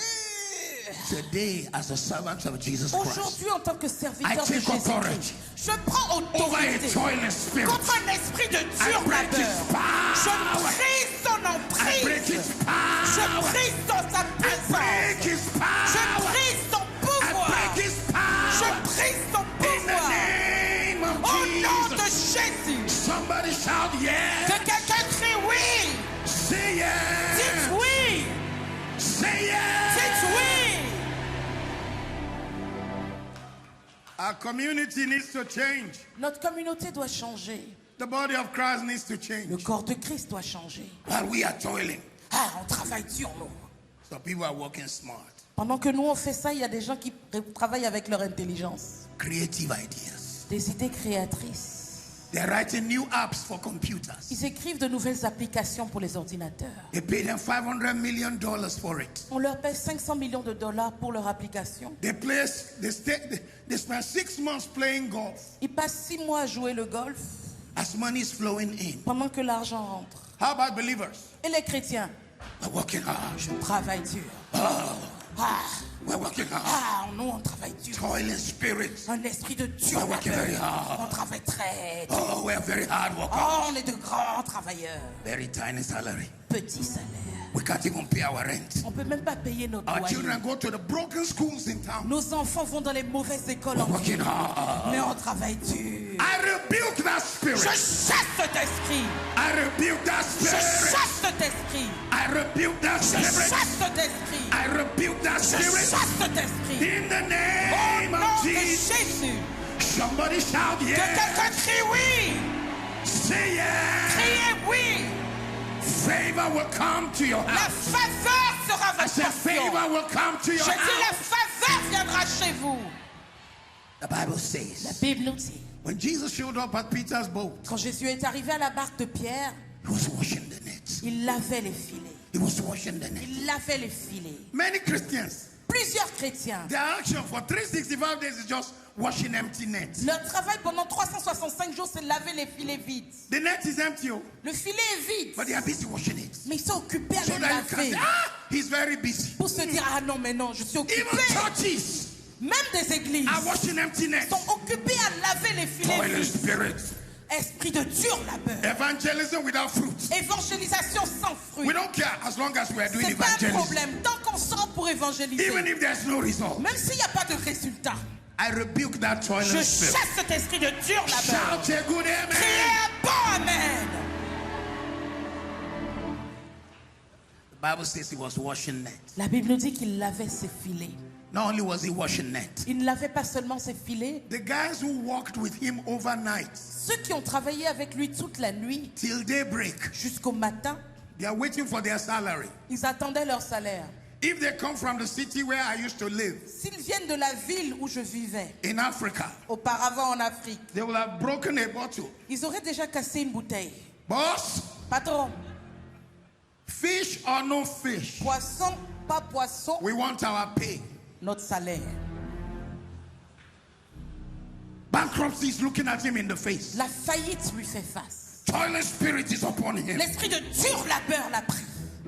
Today, as a servant of Jesus Christ, Aujourd'hui, en tant que I serviteur de take authority Jésus-Christ, je prends over autorité a toiling spirit. contre un esprit de I dur break labeur. his power. Je brise son I break emprise. his Je power. brise sa I break puissance. his Je power. brise son I pouvoir. break his Je power. brise son In the pouvoir. name of Au nom de Jesus. Jésus. Somebody shout yeah. Que quelqu'un crie oui. Say yeah. Dites oui. Say yeah. Dites oui. Our community needs to change. Notre communauté doit changer. The body of Christ needs to Le change. corps de Christ doit changer. While we are toiling, On travaille dur, nous. so people are working smart. Pendant que nous, on fait ça, il y a des gens qui travaillent avec leur intelligence. Creative ideas. Des idées créatrices. They're writing new apps for computers. Ils écrivent de nouvelles applications pour les ordinateurs. They pay them $500 million for it. On leur paie 500 millions de dollars pour leur application. They spend 6 months playing golf. Ils passent 6 mois à jouer le golf. as money is flowing in. pendant que l'argent rentre. How about believers? Et les chrétiens, We're working hard. je travaille dur. We're working hard. Nous on travaille dur. Toiling spirits. Un esprit de dur. We're working very hard. On travaille très dur. Oh, we're very hard workers. On est de grands travailleurs. Very tiny salary. Petit salaire. We can't even pay our rent. On peut même pas payer notre Our loyer. children go to the broken schools in town. Nos enfants vont dans les mauvaises écoles We're en working ville. hard. Mais on travaille dur. I rebuke that Je spirit. chasse cet esprit. I rebuke that Je spirit. chasse cet esprit. I rebuke that Je spirit. chasse cet esprit. I rebuke that Je spirit. chasse cet esprit. In the Au name nom of de Jesus. Jésus. Somebody shout Que yes. quelqu'un crie oui. Say yes. Criez oui. Favor will come to your La house. faveur sera I votre said portion. favor will come to your Je dis la house. faveur viendra chez vous. The Bible La says Bible nous dit, when Jesus showed up at Peter's boat, quand Jésus est arrivé à la barque de Pierre, he was washing the nets. il lavait les filets. He was washing the nets. Il lavait les filets. Many Christians, Plusieurs chrétiens, their action for 365 days is just washing empty nets. leur travail pendant 365 jours, c'est laver les filets vides. The net is empty, oh, Le filet est but vide, they are busy washing it. mais ils sont occupés à So le that you can laver. say, he's very busy. Pour se dire, ah non, mais non, je suis occupé. Even churches Même des églises are washing empty nets. sont occupées à laver les filets Toiling vides. spirits. Esprit de dur labeur. Evangelism without fruit. Évangélisation sans fruit. We don't care as long as we are doing C'est pas un evangelism. problème. Tant qu'on sort pour évangéliser, Even if there's no result. même s'il n'y a pas de résultat, I rebuke that je toiling spirit. chasse cet esprit de dur labeur. Shout a good Criez amen. un bon amen. The Bible says he was washing nets. La Bible nous dit qu'il lavait ses filets. Not only was he washing nets, Il ne lavait pas seulement ses filets. the guys who walked with him overnight Ceux qui ont travaillé avec lui toute la nuit till daybreak, jusqu'au matin, they are waiting for their salary. ils attendaient leur salaire. If they come from the city where I used to live S'ils viennent de la ville où je vivais, in Africa, auparavant en Afrique, they will have broken a bottle. ils auraient déjà cassé une bouteille. Boss, Patron, fish or no fish, poisson, pas poisson, we want our pay. notre salaire. Bankruptcy is looking at him in the face. La faillite lui fait face. Toiling spirit is upon him. L'esprit de dur labeur l'a pris.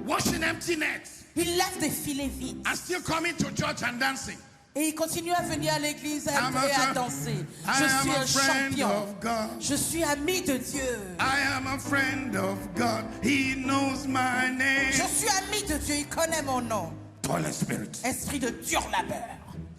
Washing empty nets Il lave des filets vides. and still coming to church and dancing. Et il continue à venir à l'église et I'm a à friend- danser. I Je am suis a un friend champion. of God. Je suis ami de Dieu. I am a friend of God. He knows my name. Je suis ami de Dieu. Il connaît mon nom. Toiling spirit. Esprit de dur labeur.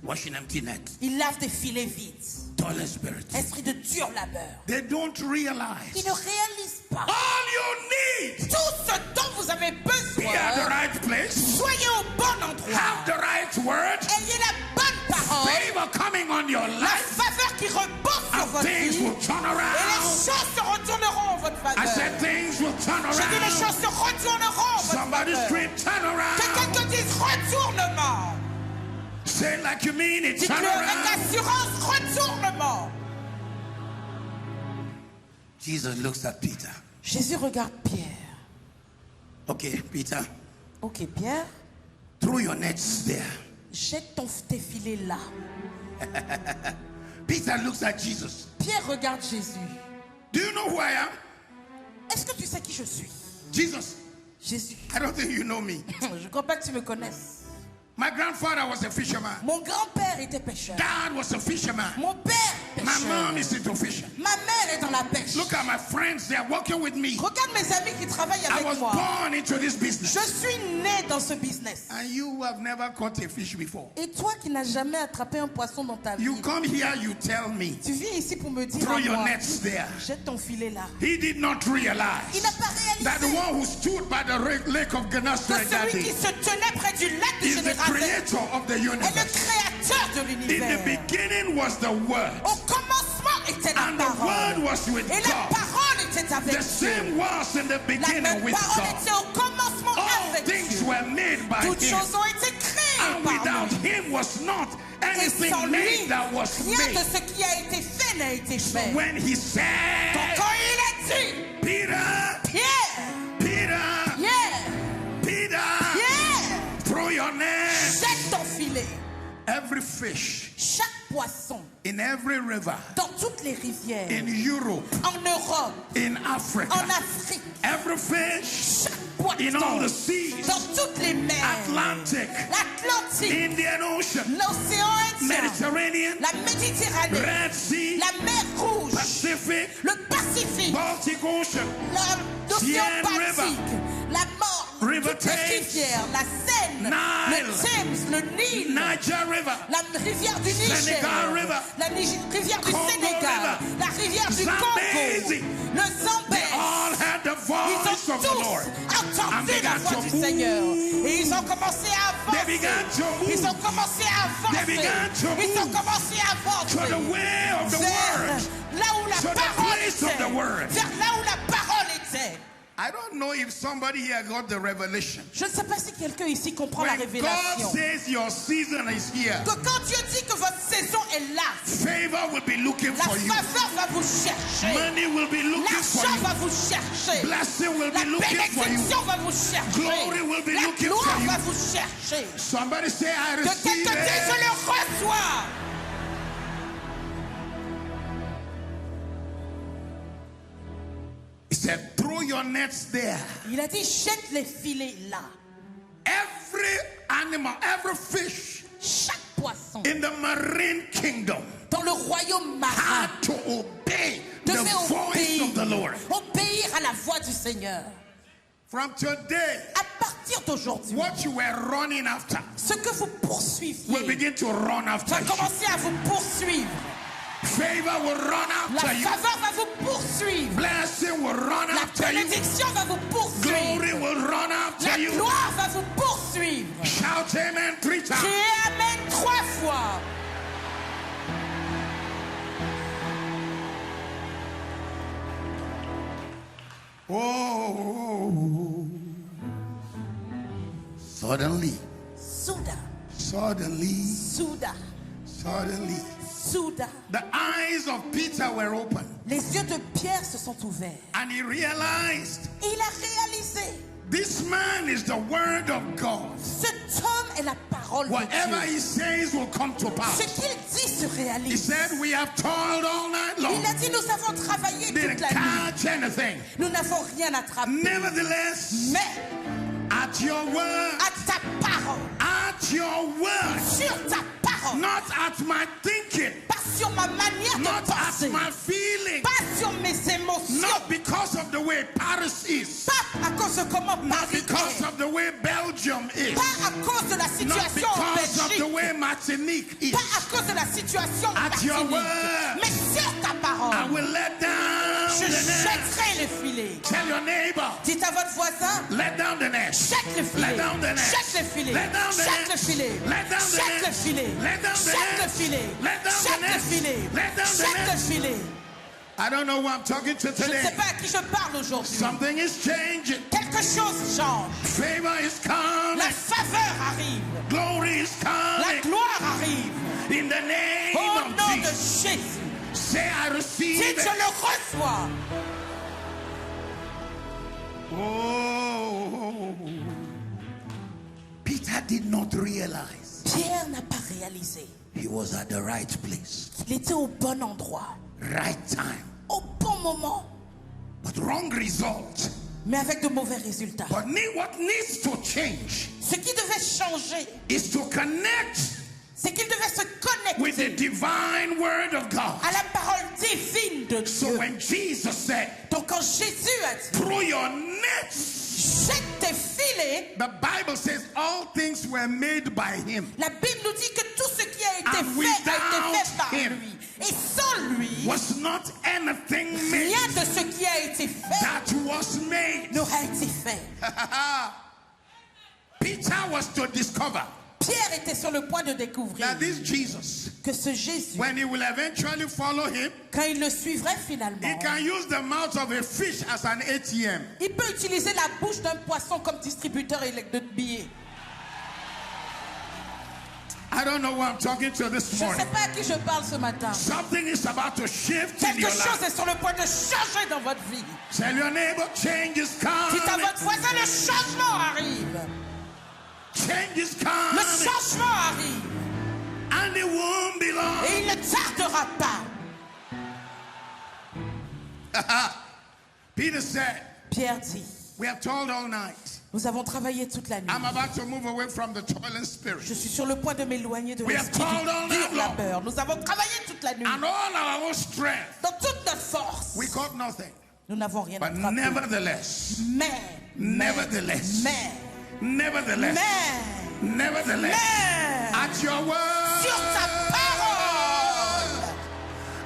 Washing empty nets. Il lave des filets vides. Toiling spirit. Esprit de dur labeur. They don't realize Il ne réalise pas all you need. tout ce dont vous avez Be at the besoin. right place. Soyez au bon endroit. Have the right word. Ayez la bonne parole. Favor coming on your La life. faveur qui repose sur And votre things vie. will turn Et les around. choses se retourneront en votre I said faveur. things will turn Je dis les around. choses se retourneront en votre Somebody faveur. scream, turn Que around. quelqu'un dise retournement. Say it like you mean it. Turn Dites-le avec around. assurance, retournement. Jesus looks at Peter. Jésus regarde Pierre. Okay, Peter, Ok, Pierre, throw your nets there. jette tes filets là. Peter looks at Jesus. Pierre regarde Jésus. Do you know who I am? Est-ce que tu sais qui je suis? Jesus. Jésus. I don't think you know me. Je ne crois pas que tu me connaisses. My grandfather was a fisherman. Mon grand-père était pêcheur. Dad was a fisherman. Mon père, My pêcheur. mom is into fishing. Ma mère est dans la pêche. Look at my friends, they are working with me. Regarde mes amis qui travaillent I avec was moi. born into this business. Je suis né dans ce business. And you have never caught a fish before. Et toi qui n'as jamais attrapé un poisson dans ta vie, You come here, you tell me. tu viens ici pour me dire Throw à your moi, nets there. jette ton filet là. He did not realize Il n'a pas that the réalisé one who stood by the lake of que Gennesaret that celui qui day se tenait près du lac de is the Génézareth creator of the est le universe. créateur de In the l'univers. beginning was the Word, Au commencement était la and the Word parole. was with Et la God. parole était avec The same Dieu. was in the La beginning même with parole God. était au commencement All avec things Dieu. were made by Toutes Him, choses ont été créées and par without lui. Him was not Et anything sans lui, made that was rien de made. ce qui a été fait n'a été So fait. when He Donc said, quand il a dit, Peter, Pierre, Peter, Pierre, Peter, Pierre, throw your net. jette ton filet. Every fish Chaque poisson in every river, dans toutes les rivières, in Europe, en Europe, in Africa, en Afrique, every fish chaque in all the poisson seas, dans toutes les mers, Atlantic, l'Atlantique, Indian Ocean, l'océan Indien, Mediterranean, la Méditerranée, Red Sea, la mer Rouge, Pacific, le Pacifique, Baltic Ocean, l'océan Seine River, Baltique, la mort, River toutes les Thames, rivières, la Seine, Nile, le Thames, le Nil, Niger River, la rivière du Niger, Senegal River, la rivière du Congo Sénégal, River, la rivière du Zambezi. Congo, le Zambèze. all had the Ils voice ont of the Lord. tous And entendu they la began voix to du move. Seigneur. Et ils ont commencé à They avancer. began to move Ils ont commencé à They avancer. began to Ils ont move commencé à to the avancer. way of the Vers word. là où la To the parole place of était. the word. Vers là où la parole était. I don't know if somebody here got the revelation. Je ne sais pas si quelqu'un ici comprend la When God révélation. says your season is here, Que quand Dieu dit que votre saison est là, favor will be looking la for you. faveur va vous chercher. Money will be looking for L'argent you. va vous chercher. Blessing will La be looking for you. bénédiction va vous chercher. Glory will be La looking gloire for you. va vous chercher. Somebody say, I Que receive quelqu'un dise, je it. le reçois. He said, throw your nets there. Il a dit, jette les filets là. Every animal, every fish Chaque poisson in the marine kingdom dans le royaume marin had to obey the devait voice of the Lord. obéir à la voix du Seigneur. From today, À partir d'aujourd'hui, what you were running after ce que vous will poursuiviez begin to run after va you. commencer à vous poursuivre. Favor will run La after you. faveur va vous poursuivre. Blessing will run La after you. bénédiction va vous poursuivre. Glory will run after La you. gloire va vous poursuivre. Shout amen 3 times. Criez Amen 3 fois. Oh, suddenly, Soudain, suddenly, soudain, the eyes of Peter were open, les yeux de Pierre se sont ouverts. and he realized Et il a réalisé, this man is the word of God. cet homme est la parole de Whatever Dieu. he says will come to Ce pass. qu'il dit se He réalise. said, we have toiled all night long, Il a dit, nous avons travaillé didn't toute la nuit. catch anything. Nous n'avons rien attrapé. Nevertheless, Mais at your word, à ta parole, at your word, sur ta parole, not at my thinking, pas sur ma manière de not at penser, my feeling, pas sur mes émotions, not because of the way Paris is, pas à cause de comment not Paris because est, of the way Belgium is, pas à cause de la not situation en because of the Belgique, way Martinique is. pas à cause de la situation en At your Martinique, word, mais sur ta I parole, will let down je the net. jetterai les filets. Tell your neighbor, Dites à votre voisin, let down the net. jette les filets, Let down the net. jette les filets, Let down the jette net. les filets, Let down the jette net. les filets, Let down the jette net. les filets, Let down the jette net. les filets, Let down the jette net. les filets. I don't know who I'm talking to Je ne today. sais pas à qui je parle aujourd'hui. Something is changing. Quelque chose change. Favor is coming. La faveur arrive. Glory is La coming. gloire arrive. In the name Au of nom de Jesus. Jésus. Say, I receive Dites, je it. le reçois. Oh, Peter did not realize Pierre n'a pas réalisé. he was at the right place, Il était au bon endroit, right time, au bon moment, but wrong result. mais avec de mauvais résultats. But what needs to change Ce qui devait changer, is to connect c'est qu'il devait se with the connecter divine word of God. à la parole divine de So Dieu. when Jesus said, Donc quand Jésus a dit, through your nets, jette tes filets, the Bible says all things were made by him. la Bible nous dit que tout ce qui a été And fait a été fait par without him lui. Et sans lui, Was not anything made rien de ce qui a été fait that was made. n'aurait été fait. Peter was to discover Pierre était sur le point de découvrir that this Jesus, que ce Jésus, when he will eventually follow him, quand il le suivrait he finalement, can use the mouth of a fish as an ATM. il peut utiliser la bouche d'un poisson comme distributeur de billets. I don't know who I'm talking to this Je ne sais morning. pas à qui je parle ce matin. Something is about to shift in Quelque your chose life. est sur le point de changer dans votre vie. Tell your neighbor, change is Dites à coming. votre voisin, le changement arrive. Change is Le coming. changement arrive. And it won't be long. Et il ne tardera pas. Peter said, Pierre dit, we have toiled all night. nous avons travaillé toute la nuit. I'm about to move away from the toiling spirit. Je suis sur le point de m'éloigner de We have l'esprit toiled all du night dur long. labeur. Nous avons travaillé toute la nuit. And all our own strength. Dans toute notre force. We caught nothing. Nous n'avons rien But attrapé. nevertheless, Nevertheless. nevertheless, at your word, Sur ta parole.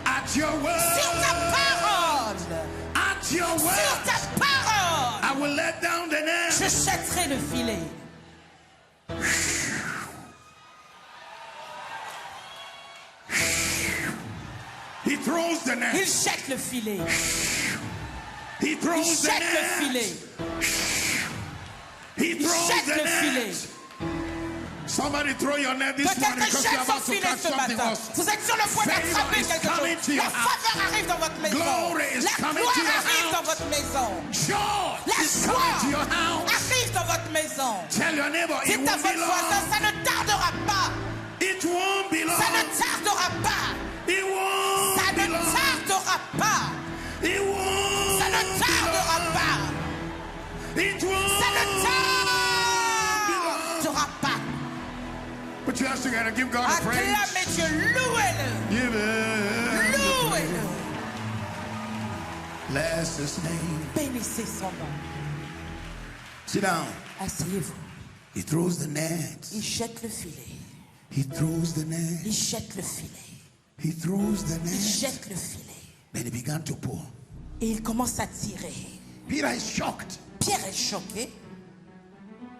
at your word, Sur ta parole. at your Sur word, ta parole. I will let down the net. Je jetterai le filet. He throws the Il net. jette le filet. He Il throws the jette le net. filet. He Il throws jette the le filet. net. Somebody throw your net this Que morning quelqu'un because you're jette son about to filet catch ce something matin. else. Vous êtes sur le point Favor d'attraper is quelque coming chose. to your La faveur arrive dans votre maison. Glory is La coming gloire to your arrive house. dans votre maison. Joy La is coming to your joie house. arrive dans votre maison. Tell your neighbor it Dites à won't be votre voisin, long. ça ne tardera pas. It won't be Ça ne long. tardera pas. It won't Ça be ne long. tardera pas. It won't Ça ne be tardera long. pas. It won't Ça ne be long. tardera pas. Put your hands together. Give God a praise. Acclamez Dieu, louez-le. Give it. Louez-le. Bless His name. Bénissez son nom. Sit down. Asseyez-vous. He throws the net. Il jette le filet. He throws the net. Il jette le filet. He throws the Il net. jette le filet. Then he began to pull. Et il commence à tirer. Peter is shocked. Pierre est choqué.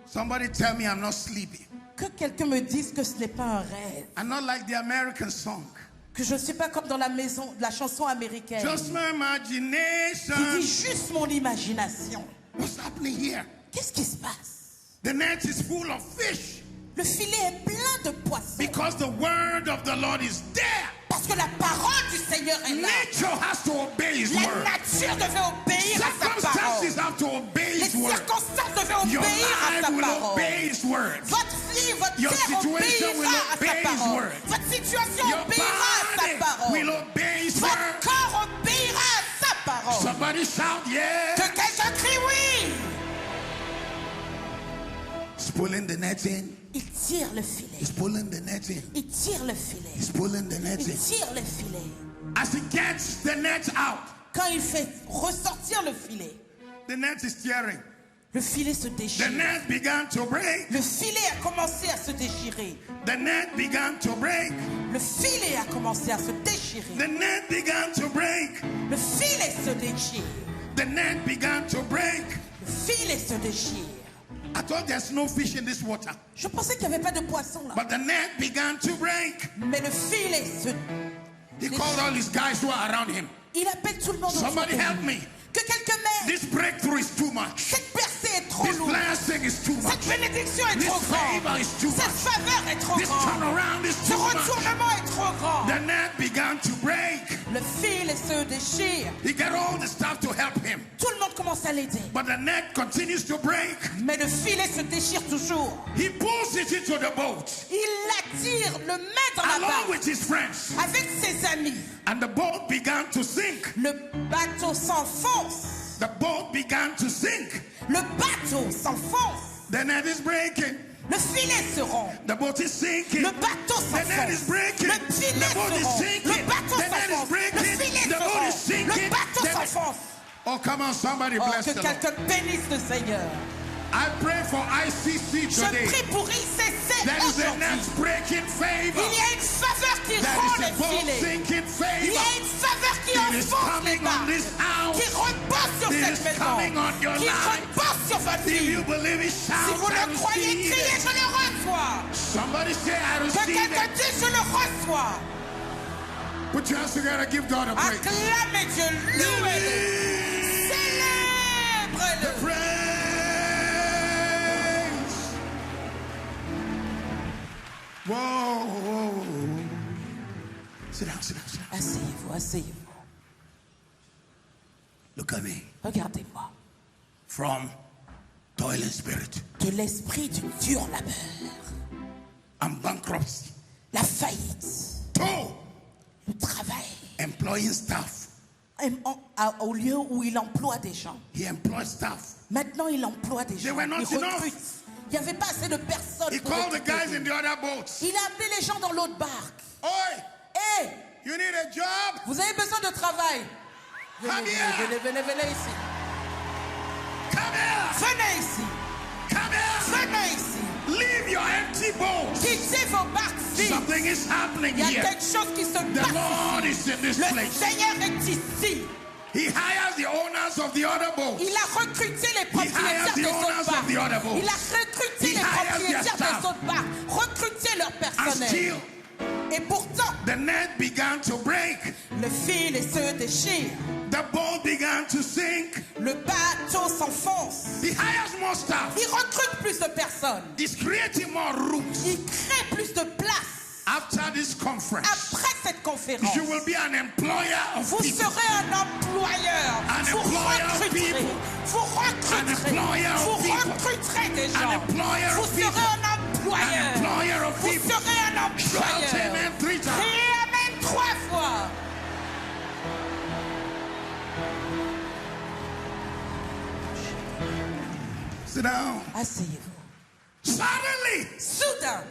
Somebody tell me I'm not sleepy. Que quelqu'un me dise que ce n'est pas un rêve. I'm not like the American song. Que je ne suis pas comme dans la maison, la chanson américaine. Just my imagination. Qui dit juste mon imagination. What's happening here? Qu'est-ce qui se passe? The net is full of fish Le filet est plein de poissons. because the word of the Lord is there. Parce que la parole du Seigneur est là. Nature has to obey His La word. nature devait obéir à sa Circumstances parole. have to obey Les His word. circonstances devaient Your obéir à life sa will parole. obey His word. Votre vie, votre Your terre situation will obéira à obey sa His parole. word. Votre situation Your obéira à sa body parole. will obey His Votre word. corps obéira à sa parole. Somebody shout, yeah. Que quelqu'un crie oui. He's pulling the net in. Il tire le filet. He's pulling the net in. Il tire le filet. He's pulling the net Il in. tire le filet. As he gets the net out, Quand il fait ressortir le filet, the net is tearing. le filet se The déchire. net began to break. Le filet a commencé à se déchirer. The net began to break. Le filet a commencé à se déchirer. The net began to break. Le filet se déchire. The net began to break. Le filet se déchire. I thought there's no fish in this water. Je pensais qu'il n'y avait pas de poisson là. But the net began to break. Mais le filet se... He called all his guys who are around him. Il appelle tout le monde autour Somebody de help lui. me. Que quelqu'un m'aide. This breakthrough is too much. Cette percée est trop This lourde. blessing is too much. Cette bénédiction est This trop favor grande. is too Cette much. faveur est trop This grande. turnaround is Ce too much. retournement est trop grand. The net began to break. Le filet se déchire. He got all the stuff to help him. Tout le monde commence à l'aider. But the net continues to break. Mais le filet se déchire toujours. He pulls it into the boat Il l'attire, le met dans la along barque with his friends. avec ses amis. And the boat began to sink. Le bateau s'enfonce. The boat began to sink. Le bateau s'enfonce. The net is breaking. Le filet se rompt. The boat is sinking. Le bateau The net is s'enfonce. breaking. Le filet The boat se is rompt. sinking. Le bateau The net is s'enfonce. Le breaking. filet The se boat is rompt. sinking. Le bateau The- s'enfonce. Oh, come on, somebody Oh, bless que the Lord. quelqu'un bénisse le Seigneur. I pray for ICC Je today. prie pour ICC There is a aujourd'hui. net breaking favor. Il y a une faveur qui There rompt is a les boat filets. sinking Il y favor. a une faveur qui It is enfonce les coming on barques. this house. Qui repose sur It cette is maison. coming on your Qui life. repose sur votre If vie. you believe it, Si shout, vous I le croyez, receive criez, it. je le reçois. Somebody say, I Que receive quelqu'un it. dise, je le reçois. Put your hands together, give God a praise. Acclamez Dieu, louez-le, The célèbre-le. praise. Whoa, whoa. Sit down, sit down, sit down. Asseyez-vous, asseyez-vous. Look at me. Regardez-moi. From toiling spirit De l'esprit du dur labeur and bankruptcy La faillite. 2, Le travail. employing staff. Au lieu où il emploie des gens. He employed staff. Maintenant, il emploie des gens. were not Il enough. recrute. Il n'y avait pas assez de personnes. He pour called the recruter. guys in the other boats. Il a appelé les gens dans l'autre barque. Oi, Hé, you need a job? vous avez besoin de travail. Come Venez, here. venez ici. Come here. Venez ici. Come here. Venez ici. Leave your empty boats. Quittez vos barques vides. Something is happening Il y a here. quelque chose qui se The passe. Lord is in this Le place. Seigneur est ici. He hires the owners of the other boats. Il a recruté les hires propriétaires the des owners autres of barques. the other boats. Il a recruté He les hires their propriétaires staff. des autres barques. Recruté leur And personnel. still, Et pourtant, the net began to break. le fil se déchire. The boat began to sink. Le bateau s'enfonce. He hires more staff. Il recrute plus de personnes. He's creating more rooms. Il crée plus de places. After this conference, Après cette conférence, you will be an employer of vous people. serez un employeur. An Vous employer of recruterez. people. Vous recruterez. employer of Vous people. recruterez des An gens. employer Vous of people. serez un employeur. An employer of Vous people. serez un Shout employeur. amen 3 times. Criez amen 3 fois. Sit down. Asseyez-vous. Suddenly, Soudain,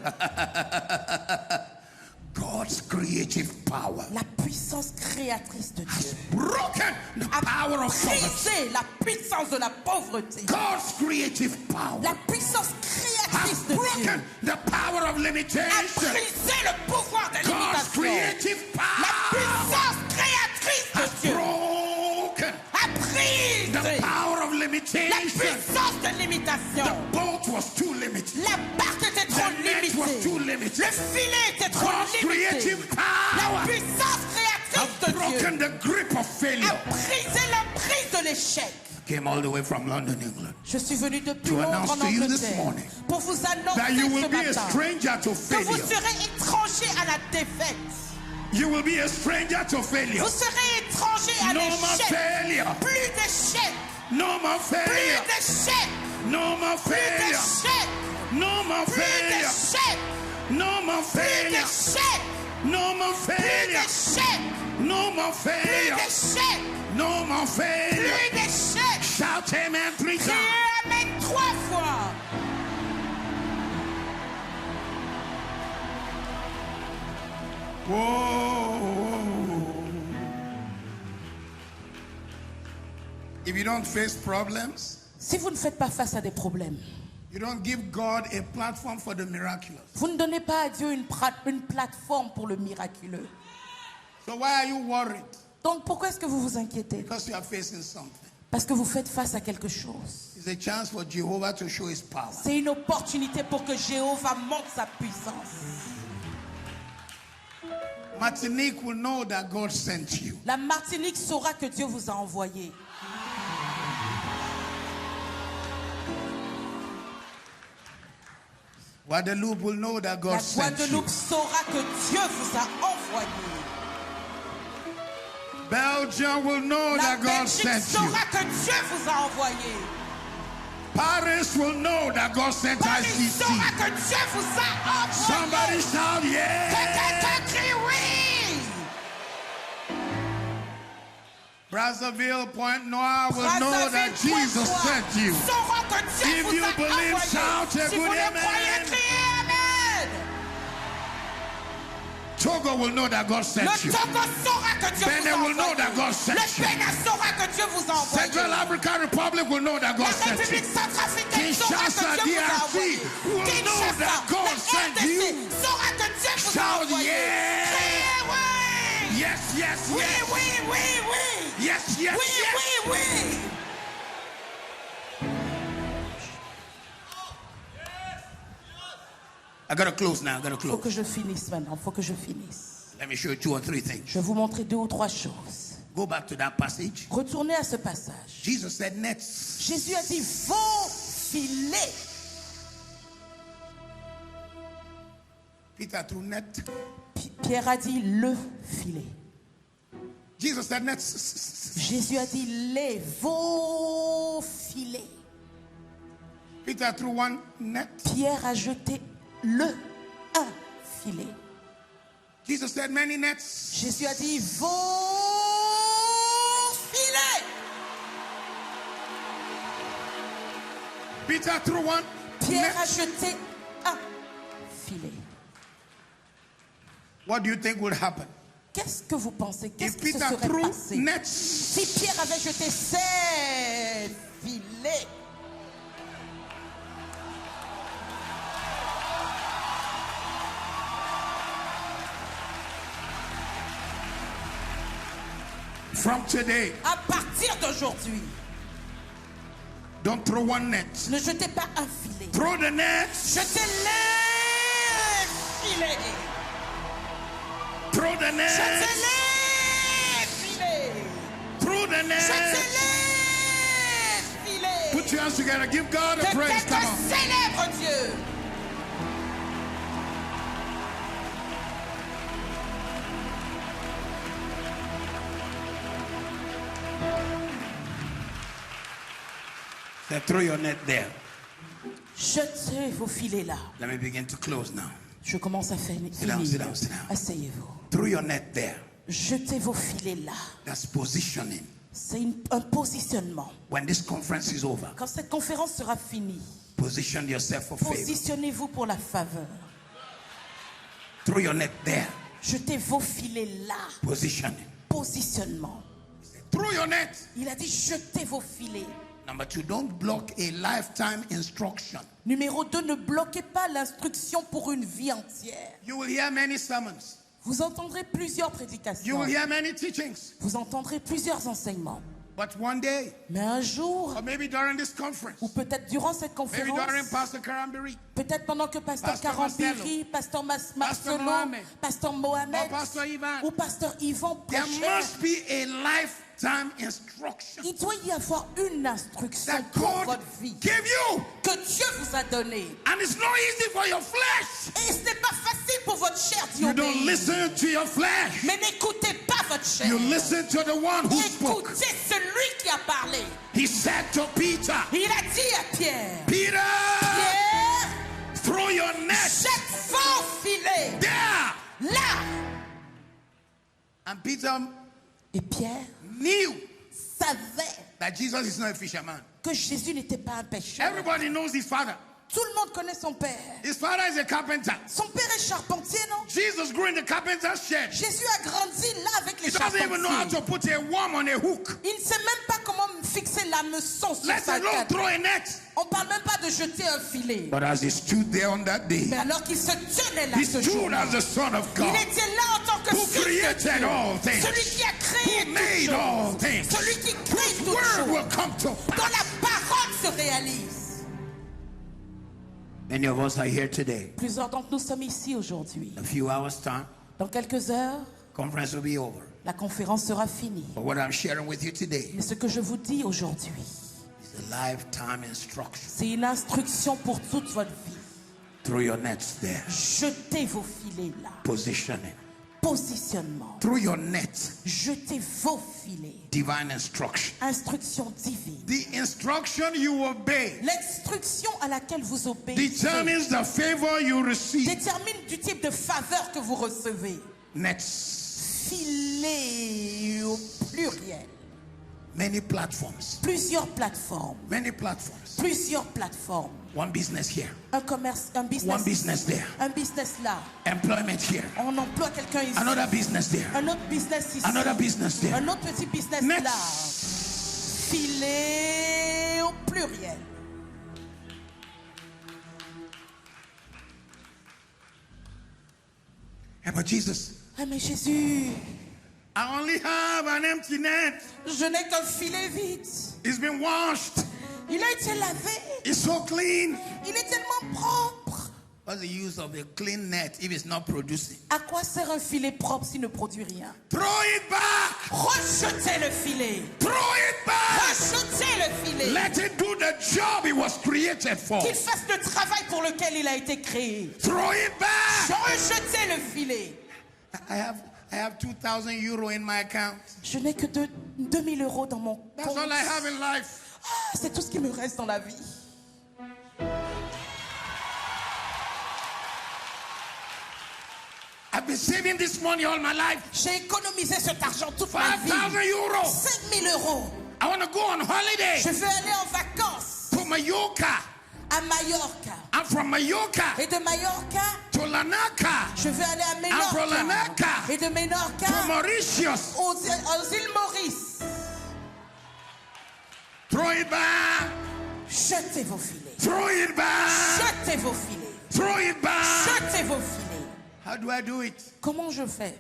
God's creative power la puissance créatrice de Dieu broken the a power of poverty. brisé la puissance de la pauvreté. God's creative power La puissance has créatrice de Dieu broken the power of a limitation. brisé le pouvoir de God's l'imitation. creative La power puissance créatrice has de Dieu broken a brisé the power of la limitation. puissance de l'imitation. The boat was too limited. La barque était trop The net was too limitée. limited. Le filet était trop God's limité. creative La power puissance créatrice has de Dieu broken the grip of a failure. brisé l'emprise de l'échec. Came all the way from London, England. Je suis venu depuis To Londres announce en to you this Angleterre morning pour vous annoncer That you ce will be a matin stranger to que vous failure. serez étranger à la défaite. You will be a stranger to failure. Vous serez étranger à No more l'échec. failure. Plus d'échec. No more Plus failure. d'échec. No more Plus failure. d'échec. No more Plus failure. d'échec. No more Plus failure. d'échec. No more Plus failure. d'échec. No more Plus failure. d'échec. No more failure. Plus d'échec. Shout amen 3 Criez times. amen 3 fois. Whoa. If you don't face problems, Si vous ne faites pas face à des problèmes, you don't give God a platform for the miraculous. vous ne donnez pas à Dieu une plateforme pour le miraculeux. So why are you worried? Donc pourquoi est-ce que vous vous inquiétez? Because you are facing something. Parce que vous faites face à quelque chose. It's a chance for Jehovah to show his power. C'est une opportunité pour que Jéhovah montre sa puissance. Martinique will know that God sent you. La Martinique saura que Dieu vous a envoyé. Guadeloupe will know that God La sent you. Guadeloupe saura que Dieu vous a envoyé. Belgium will know La that God Belgique sent you. saura que Dieu vous a envoyé. Paris will know that God sent Paris ICC. saura que Dieu vous a envoyé. Somebody shout, Que yeah! quelqu'un crie oui. Brazzaville, Point Noir will know that Jesus sent you. Saura que Dieu If vous you a believe, envoyé. shout a Si vous good le amen. croyez, criez amen. Togo will know that God Le sent you. Togo saura que Dieu Benin vous a will know envoyé. that God sent Le you. Bénin saura que Dieu vous a envoyé. Central African Republic will know that La God sent you. République centrafricaine saura Kinshasa, que Dieu vous a DRC envoyé. will know that God sent la you. RDC saura que Dieu vous a Shout envoyé. yeah! Criez oui. Yes, yes, Oui, yes. oui, oui, oui. Yes, yes, Oui, yes. oui, oui. I gotta close now. I gotta Faut close. que je finisse maintenant. Faut que je finisse. Let me show you 2 or 3 things. Je vais vous montrer 2 ou 3 choses. Go back to that passage. Retournez à ce passage. Jesus said, nets. Jésus a dit vos filets. Peter threw net. Pierre a dit le filet. Jesus said, nets. Jésus a dit vos filets. Peter threw one net. Pierre a jeté un filet. Jesus said, many nets. Jésus a dit, vos filets. Peter threw one. Pierre a net. jeté un filet. What do you think would happen? Qu'est-ce que vous pensez? Qu'est-ce If qui se Peter serait threw passé nets, si Pierre avait jeté ses filets? from today, À partir d'aujourd'hui, don't throw one net. ne jetez pas un filet. Throw the nets. Jetez les filets. Throw the nets. Jetez les filets. Throw the Jetez nets. les filets. Put your hands together. Give God a Que praise. quelqu'un Come on. célèbre Dieu. Then throw your net there. Jetez vos filets là. Let me begin to close now. Je commence à down, finir. sit down, sit down. Asseyez-vous. Throw your net there. Jetez vos filets là. That's positioning. C'est un positionnement. When this conference is over, Quand cette conférence sera finie, position yourself for favor. positionnez-vous pour la faveur. Throw your net there. Jetez vos filets là. Positioning. Positionnement. Throw your net. Il a dit jetez vos filets. Number 2, don't block a lifetime instruction. Numéro 2, ne bloquez pas l'instruction pour une vie entière. You will hear many sermons. Vous entendrez plusieurs You prédications. will hear many teachings. Vous entendrez plusieurs enseignements. But one day, Mais un jour, or maybe during this conference, ou peut-être durant cette maybe conférence, during Pastor Karambiri, peut-être pendant que Pasteur Pasteur Karambiri, Pasteur Marcelo, Mohamed, Pasteur Mohamed, or Pastor Ivan, ou Pasteur Yvan there prêchait, must be a lifetime instruction il doit y avoir une instruction that pour God votre vie gave you. que Dieu vous a donnée. And it's not easy for your flesh. Et ce n'est pas facile pour votre chair d'y You don't obéir. listen to your flesh. Mais n'écoutez pas votre chair. You listen to the one who spoke. Écoutez celui qui a parlé. He said to Peter, Il a dit à Pierre, Peter, Pierre, throw your net jette vos filets there. là. And Peter Et Pierre knew savait that Jesus is not a fisherman. que Jésus n'était pas un pécheur. Everybody knows his father. Tout le monde connaît son père. His father is a carpenter. Son père est charpentier, non? Jesus grew in the carpenter's shed. Jésus a grandi là avec les He doesn't even know how charpentiers. to put a worm on a hook. Il ne sait même pas comment fixer l'hameçon sur Let sa alone tête. throw a net. On ne parle même pas de jeter un filet. But as he stood there on that day, Mais alors qu'il se tenait là he ce stood jour-là, as the Son of il God, était là en tant que who fils de created Dieu. all things, Celui qui a créé who made toutes all choses. things, Celui qui crée whose toutes word choses. will come to Dont pass. la parole se réalise. Many of us are here today. Plusieurs d'entre nous sommes ici aujourd'hui. In a few hours' time, Dans quelques heures, conference will be over. la conférence sera finie. But what I'm sharing with you today Mais ce que je vous dis aujourd'hui, is a lifetime instruction. c'est une instruction pour toute votre vie. Throw your nets there. Jetez vos filets là. Positioning. Positionnement. Through your net, Jetez vos filets. divine instruction. Instruction divine. The instruction you obey L'instruction à laquelle vous obéissez determines the favor you receive. détermine du type de faveur que vous recevez. Nets, Filets au pluriel. many platforms, Plusieurs plateformes. many platforms. Plusieurs plateformes. One business here, Un commerce, un business. one business there, Un business là. employment here, On emploie quelqu'un ici. another business there, Un autre business ici. another business there. Un autre petit business Next. là. Filet au pluriel. Yeah, but Jesus, Ah mais Jésus, I only have an empty net. je n'ai qu'un filet vide. It's been washed. Il a été lavé. It's so clean. Il est tellement propre. What's the use of a clean net if it's not producing? À quoi sert un filet propre s'il ne produit rien? Throw it back. Rejetez le filet. Throw it back. Rejetez le filet. Let it do the job it was created for. Qu'il fasse le travail pour lequel il a été créé. Throw it back. Rejetez le filet. I have 2,000 euro in my account. Je n'ai que 2000 € dans mon That's compte. all I have in life. Ah, c'est tout ce qui me reste dans la vie. I've I've been saving this money all my life. J'ai économisé cet argent toute ma vie. 5,000 euros. 5 000 euros. I want to go on holiday Je veux aller en vacances to Mallorca. à Mallorca. And from Mallorca Et de Mallorca, to Lanaka, je veux aller à And from Menorca. Lanaka Et de to Menorca Mauritius. aux îles Maurice. Throw it back. Jetez vos filets. Throw it back. Jetez vos filets. Throw it back. Jetez vos filets. How do I do it? Comment je fais?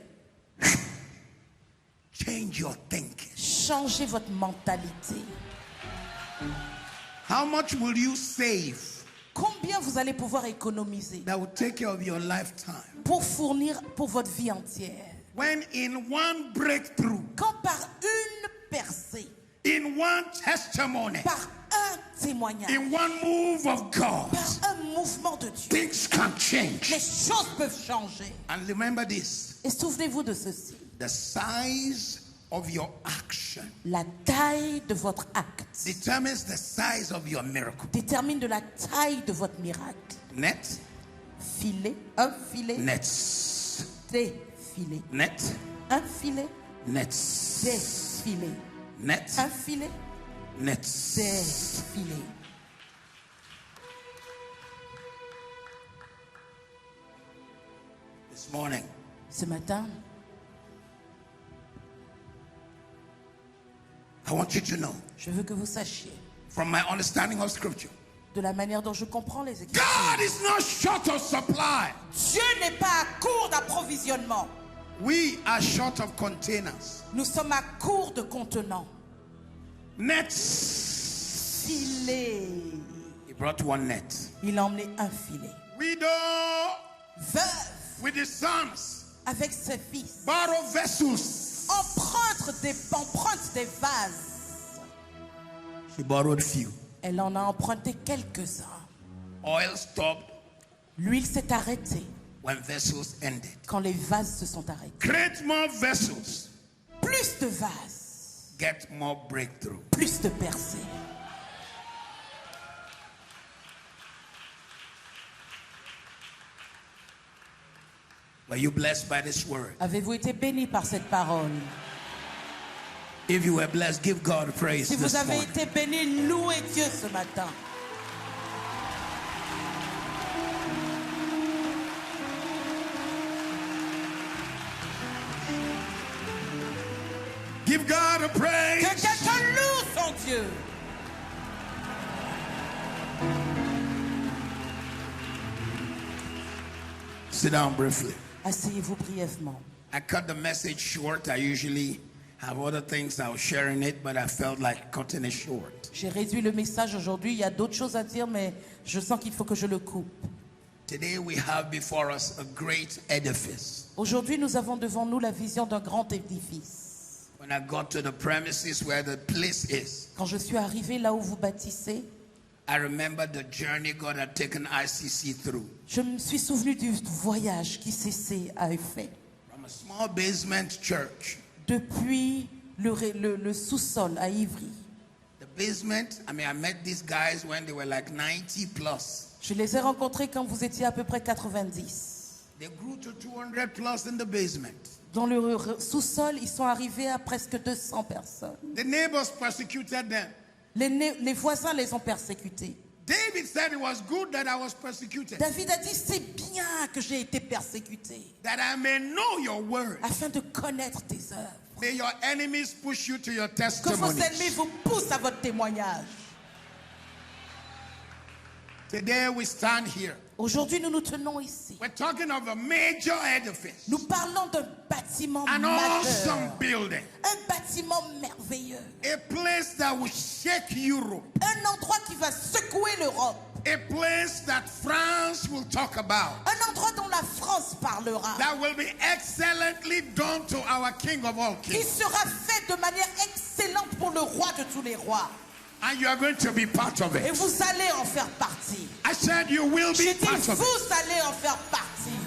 Change your thinking. Changez votre mentalité. How much will you save Combien vous allez pouvoir économiser that will take care of your lifetime? pour fournir pour votre vie entière? When in one breakthrough, Quand par une percée, in one testimony, par un témoignage, in one move of God, par un mouvement de Dieu, things can change. les choses peuvent changer. And remember this, Et souvenez-vous de ceci. the size of your action La taille de votre acte determines the size of your miracle. détermine de la taille de votre miracle. Net, Filet, un filet, nets, des filets. net, Un filet, nets, des filets. net, Un filet, nets. des filets. This morning, Ce matin, I want you to know, je veux que vous sachiez, from my understanding of Scripture, de la manière dont je comprends les Écritures, God is not short of supply. Dieu n'est pas à court d'approvisionnement. We are short of containers. Nous sommes à court de contenants. Nets. Filet. He brought one net. Il a emmené un filet. Widow Veuve, with his sons avec ses fils, borrow vessels. emprunte des vases. She borrowed few. Elle en a emprunté quelques-uns. Oil stopped L'huile s'est arrêtée when vessels ended. quand les vases se sont arrêtés. Create more vessels. Plus de vases, Get more breakthrough. plus de percées. Were you blessed by this word? Avez-vous été bénis par cette parole? If you were blessed, give God praise Si this vous avez morning. été bénis, louez Dieu ce matin. Give God a praise. Que quelqu'un loue son Dieu. Sit down briefly. Asseyez-vous brièvement. I cut the message short. I usually have other things I was sharing it, but I felt like cutting it short. J'ai réduit le message aujourd'hui. Il y a d'autres choses à dire, mais je sens qu'il faut que je le coupe. Today we have before us a great edifice. Aujourd'hui, nous avons devant nous la vision d'un grand édifice. When I got to the premises where the place is, Quand je suis arrivé là où vous bâtissez, I remember the journey God had taken ICC through. je me suis souvenu du voyage qu'ICC a fait. From a small basement church. Depuis le sous-sol à Ivry. The basement, I met these guys when they were like 90 plus. Je les ai rencontrés quand vous étiez à peu près 90. They grew to 200 plus in the basement. Dans le sous-sol, ils sont arrivés à presque 200 personnes. The neighbors persecuted them. Les voisins les ont persécutés. David said it was good that I was persecuted, David a dit, c'est bien que j'ai été persécuté, that I may know your word. afin de connaître tes œuvres. May your enemies push you to your Que vos ennemis testimony. vous poussent à votre témoignage. Today we stand here. Aujourd'hui, nous nous tenons ici. We're talking of a major edifice, Nous parlons d'un bâtiment an awesome majeur, building, un bâtiment merveilleux, a place that will shake Europe, un endroit qui va secouer l'Europe, a place that France will talk about, un endroit dont la France parlera, that will be excellently done to our King of all qui kings. sera fait de manière excellente pour le roi de tous les rois. And you are going to be part of Et it. vous allez en faire partie. I said you will J'ai be dit, part of it. vous allez en faire partie.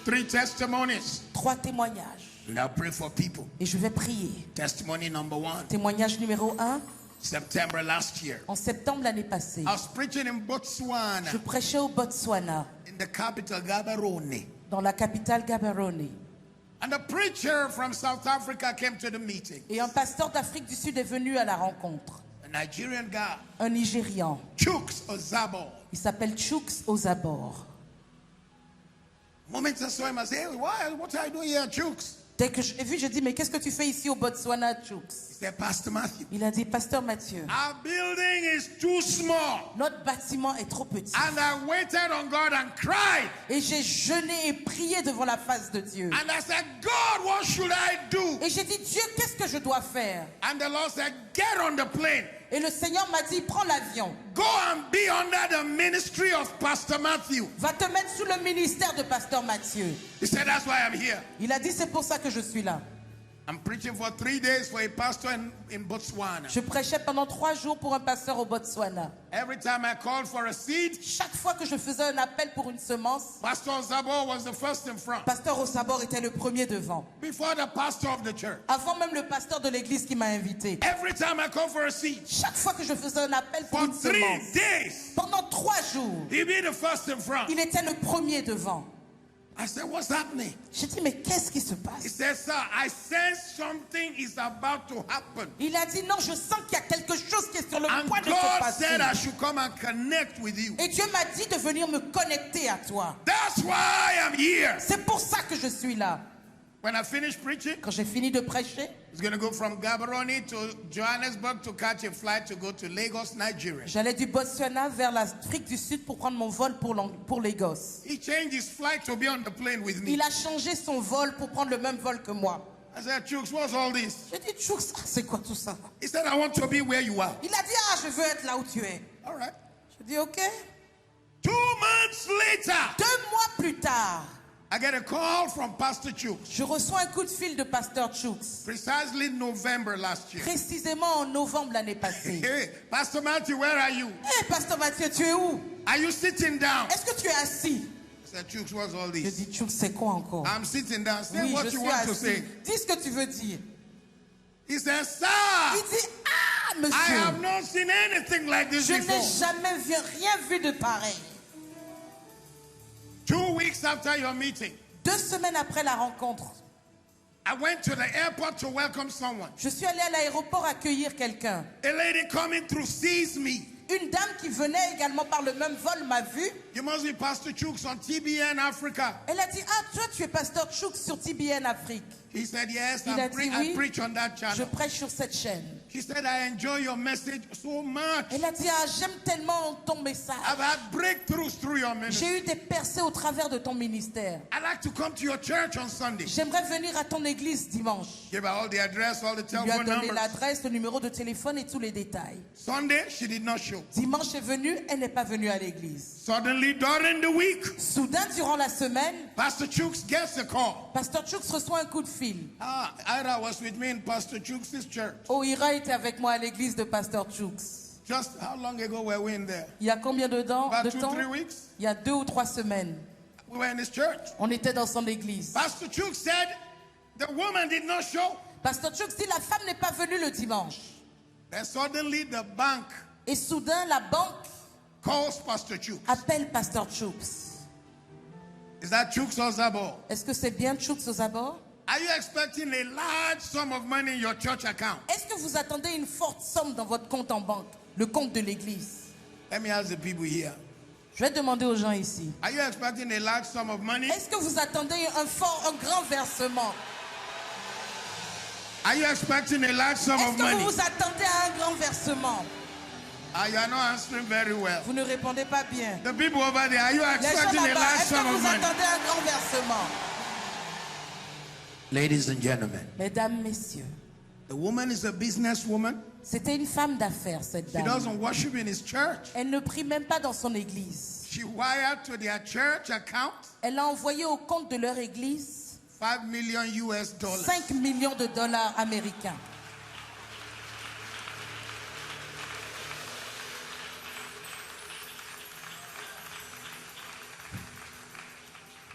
3 testimonies. 3 témoignages. And I'll pray for people. Et je vais prier. Testimony number 1. Témoignage numéro 1. September last year, En septembre l'année passée, I was preaching in Botswana, je prêchais au Botswana, in the capital Gaborone. dans la capitale Gaborone. And a preacher from South Africa came to the meeting. Et un pasteur d'Afrique du Sud est venu à la rencontre. A Nigerian guy, Un Nigérian. Chuks Ozabo. Il s'appelle Chuks Ozabor. The moment I saw him, I said, hey, what are you doing here, Chuks? Dès que je l'ai vu, j'ai dit, mais qu'est-ce que tu fais ici au Botswana, Chuks? He said, Pastor Matthew, Il a dit, Pasteur Mathieu, our building is too small. notre bâtiment est trop petit. And I waited on God and cried. Et j'ai jeûné et prié devant la face de Dieu. And I said, God, what should I do? Et j'ai dit, Dieu, qu'est-ce que je dois faire? And the Lord said, get on the plane. Et le Seigneur m'a dit, prends l'avion. Go and be under the ministry of Pastor Matthew. Va te mettre sous le ministère de Pasteur Mathieu. He said, that's why I'm here. Il a dit, c'est pour ça que je suis là. I'm preaching for 3 days for a pastor in Botswana. Je prêchais pendant 3 jours pour un pasteur au Botswana. Every time I called for a seed, Chaque fois que je faisais un appel pour une semence, Pastor Zabo was the first in front. Pasteur Osabor était le premier devant. Before the pastor of the church. Avant même le pasteur de l'église qui m'a invité. Every time I called for a seed, Chaque fois que je faisais un appel pour for une 3 semence, days, pendant 3 jours, he'd be the first in front. il était le premier devant. I said, what's happening? J'ai dit, mais qu'est-ce qui se He passe? said, sir, I sense something is about to happen. Il a dit, non, je sens qu'il y a quelque chose qui est sur le And point de se God passer. said I should come and connect with you. Et Dieu m'a dit de venir me connecter à toi. That's why I'm here. C'est pour ça que je suis là. When I finish preaching, Quand j'ai fini de prêcher, he's going to go from Gaborone to Johannesburg to catch a flight to go to Lagos, Nigeria. j'allais du Botswana vers l'Afrique du Sud pour prendre mon vol pour Lagos. He changed his flight to be on the plane with me. Il a changé son vol pour prendre le même vol que moi. I said, Chooks, what's all this? J'ai dit, Chooks, c'est quoi tout ça? He said, I want to be where you are. Il a dit, ah, je veux être là où tu es. All right. J'ai dit, ok. 2 months later, 2 mois plus tard, I get a call from Pastor Chooks. je reçois un coup de fil de Pasteur Chooks. Precisely November last year. Précisément en novembre l'année passée. Hey, Pastor Matthew, where are you? Hé, Pasteur Mathieu, tu es où? Are you sitting down? Est-ce que tu es assis? I said, Chooks, what's all Je this? dis, Chooks, c'est quoi encore? I'm sitting down. Say Oui, what je you suis want to assis. say. Dis ce que tu veux dire. He said, Il sir, dit, ah, I monsieur, have not seen anything like this je before. n'ai jamais vu, rien vu de pareil. 2 weeks after your meeting, 2 semaines après la rencontre, I went to the airport to welcome someone. je suis allée à l'aéroport accueillir quelqu'un. A lady coming through sees me. Une dame qui venait également par le même vol m'a vu. You must be Pastor Chooks on TBN Africa. Elle a dit, ah, toi, tu es Pasteur Chooks sur TBN Afrique. He said, yes, Il a I dit I preach on that Je channel. prêche sur cette chaîne. She said, I enjoy your message so much. Elle a dit, ah, j'aime tellement ton message. I've had breakthroughs through your ministry. J'ai eu des percées au travers de ton ministère. I like to come to your church on Sunday. J'aimerais venir à ton église dimanche. Give her all the address, all the Il lui a telephone donné numbers. l'adresse, le numéro de téléphone et tous les détails. Sunday, she did not show. Dimanche est venu, elle n'est pas venue à l'église. Suddenly, during the week, Soudain, durant la semaine, Pastor Chooks gets a call. Pasteur Chooks reçoit un coup de fil. Ira was with me in Pastor Chooks' church. Oh, Ira était avec moi à l'église de Pasteur Chooks. Just how long ago were we in there? Il y a combien de temps? About 2-3 weeks. Il y a 2 ou 3 semaines. We were in his church. On était dans son église. Pastor Chooks said the woman did not show. Pasteur Chooks dit, la femme n'est pas venue le dimanche. Then suddenly the bank Et soudain, la banque calls Pastor Chooks. appelle Pasteur Chooks. Is that Chooks or Zabo? Est-ce que c'est bien Chooks aux abords? Are you expecting a large sum of money in your church account? Est-ce que vous attendez une forte somme dans votre compte en banque, le compte de l'église? Let me ask the people here. Je vais demander aux gens ici. Are you expecting a large sum of money? Est-ce que vous attendez un grand versement? Are you expecting a large sum Est-ce of que money? vous vous attendez à un grand versement? You are not answering very well. Vous ne répondez pas bien. The people over there, are you Les gens expecting a là-bas, large est-ce que sum of vous money? attendez un grand versement? Ladies and gentlemen, Mesdames, messieurs, the woman is a businesswoman. c'était une femme d'affaires, cette She dame. doesn't worship in his church. Elle ne prie même pas dans son église. She wired to their church account Elle a envoyé au compte de leur église $5 million US. 5 millions de dollars américains.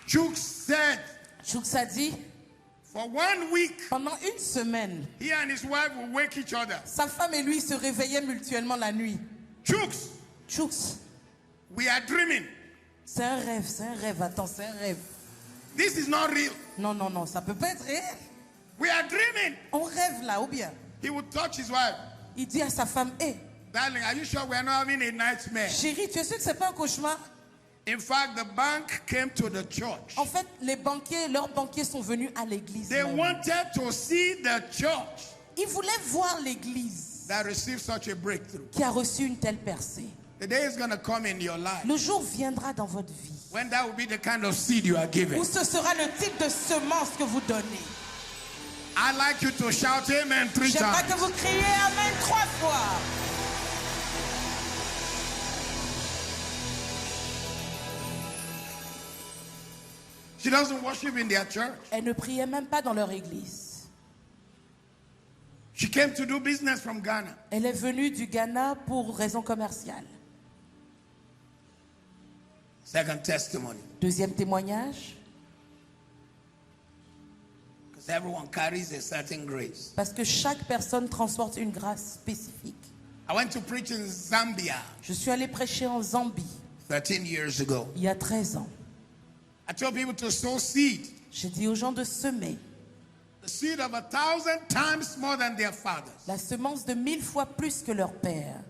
Chooks said Chooks a dit, for 1 week, pendant une semaine, he and his wife will wake each other. sa femme et lui se réveillaient mutuellement la nuit. Chooks, Chooks, we are dreaming. c'est un rêve, attends, c'est un rêve. This is not real. Non, non, non, ça peut pas être réel. We are dreaming. On rêve là, ou bien? He would touch his wife. Il dit à sa femme, hé, Darling, are you sure we are not having a nightmare? chérie, tu es sûr que c'est pas un cauchemar? In fact, the bank came to the church. En fait, leurs banquiers sont venus à l'église. They même. wanted to see the church Ils voulaient voir l'église that received such a breakthrough. qui a reçu une telle percée. The day is going to come in your life Le jour viendra dans votre vie when that will be the kind of seed you are giving. où ce sera le type de semence que vous donnez. I'd like you to shout amen 3 J'aimerais times. que vous criez Amen 3 fois. She doesn't worship in their church. Elles ne priaient même pas dans leur église. She came to do business from Ghana. Elle est venue du Ghana pour raison commerciale. Second testimony. Deuxième témoignage, Because everyone carries a certain grace. parce que chaque personne transporte une grâce spécifique. I went to preach in Zambia Je suis allée prêcher en Zambie 13 years ago. il y a 13 ans. I told people to sow seed. J'ai dit aux gens de semer The seed of 1,000 times more than their fathers. la semence de 1000 fois plus que leur père.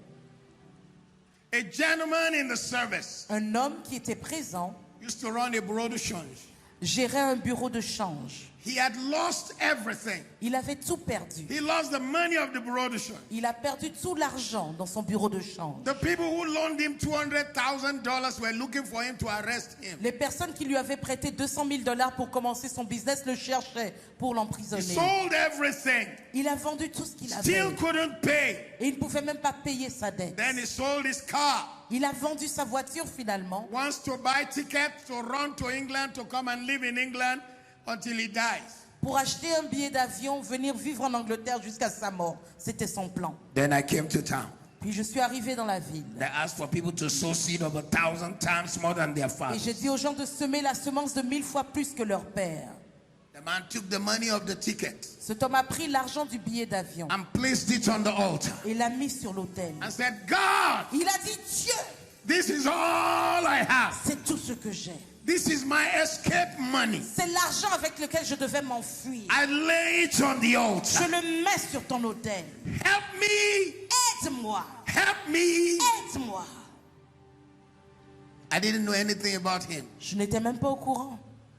A gentleman in the service Un homme qui était présent used to run a bureau de change. gérait un bureau de change. He had lost everything. Il avait tout perdu. He lost the money of the bureau de change. Il a perdu tout l'argent dans son bureau de change. The people who loaned him $200,000 were looking for him to arrest him. Les personnes qui lui avaient prêté 200 000 $ pour commencer son business le cherchaient pour He l'emprisonner. sold everything. Il a vendu tout ce qu'il Still avait couldn't pay. et il ne pouvait même pas payer sa dette. Then he sold his car. Il a vendu sa voiture finalement. Wants to buy tickets to run to England to come and live in England until he dies. Pour acheter un billet d'avion, venir vivre en Angleterre jusqu'à sa mort. C'était son plan. Then I came to town. Puis je suis arrivé dans la ville. They asked for people to sow seed of 1,000 times more than their Et father. j'ai dit aux gens de semer la semence de 1000 fois plus que leur père. The man took the money of the ticket Cet homme a pris l'argent du billet d'avion and placed it on the altar et l'a mis sur l'autel. and said, God, Il a dit, Dieu, this is all I have. c'est tout ce que j'ai. This is my escape money. C'est l'argent avec lequel je devais m'enfuir. I lay it on the Je altar. le mets sur ton autel. Help me. Aide-moi. Help me. Aide-moi. I didn't know anything about him. Je n'étais même pas au courant.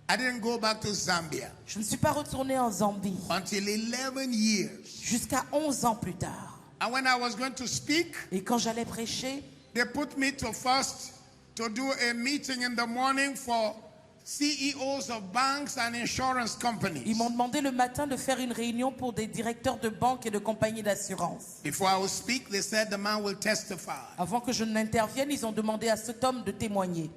I didn't go back to Zambia Je ne suis pas retourné en Zambie until 11 years. jusqu'à 11 ans plus tard. And when I was going to speak, Et quand j'allais prêcher, they put me to first to do a meeting in the morning for CEOs of banks and insurance companies. ils m'ont demandé le matin de faire une réunion pour des directeurs de banques et de compagnies d'assurance. Before I would speak, they said the man will testify. Avant que je n'intervienne, ils ont demandé à cet homme de témoigner.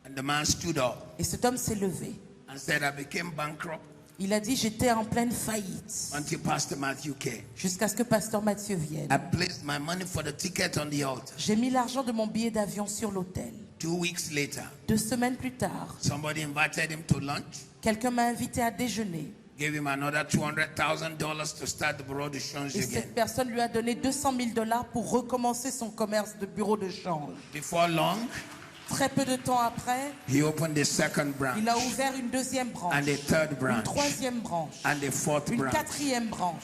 And the man stood up Et cet homme s'est levé. and said, I became bankrupt Il a dit, j'étais en pleine faillite until Pastor Matthew came. jusqu'à ce que Pasteur Mathieu vienne. I placed my money for the ticket on the altar. J'ai mis l'argent de mon billet d'avion sur l'autel. 2 weeks later, 2 semaines plus tard, somebody invited him to lunch, quelqu'un m'a invité à déjeuner. gave him another $200,000 to start the bureau de change Et again. cette personne lui a donné 200 000 $ pour recommencer son commerce de bureau de change. Before long, Très peu de temps après, he opened a second branch, il a ouvert une deuxième branche, and a third une branch, troisième branche, and a fourth une branch. quatrième branche.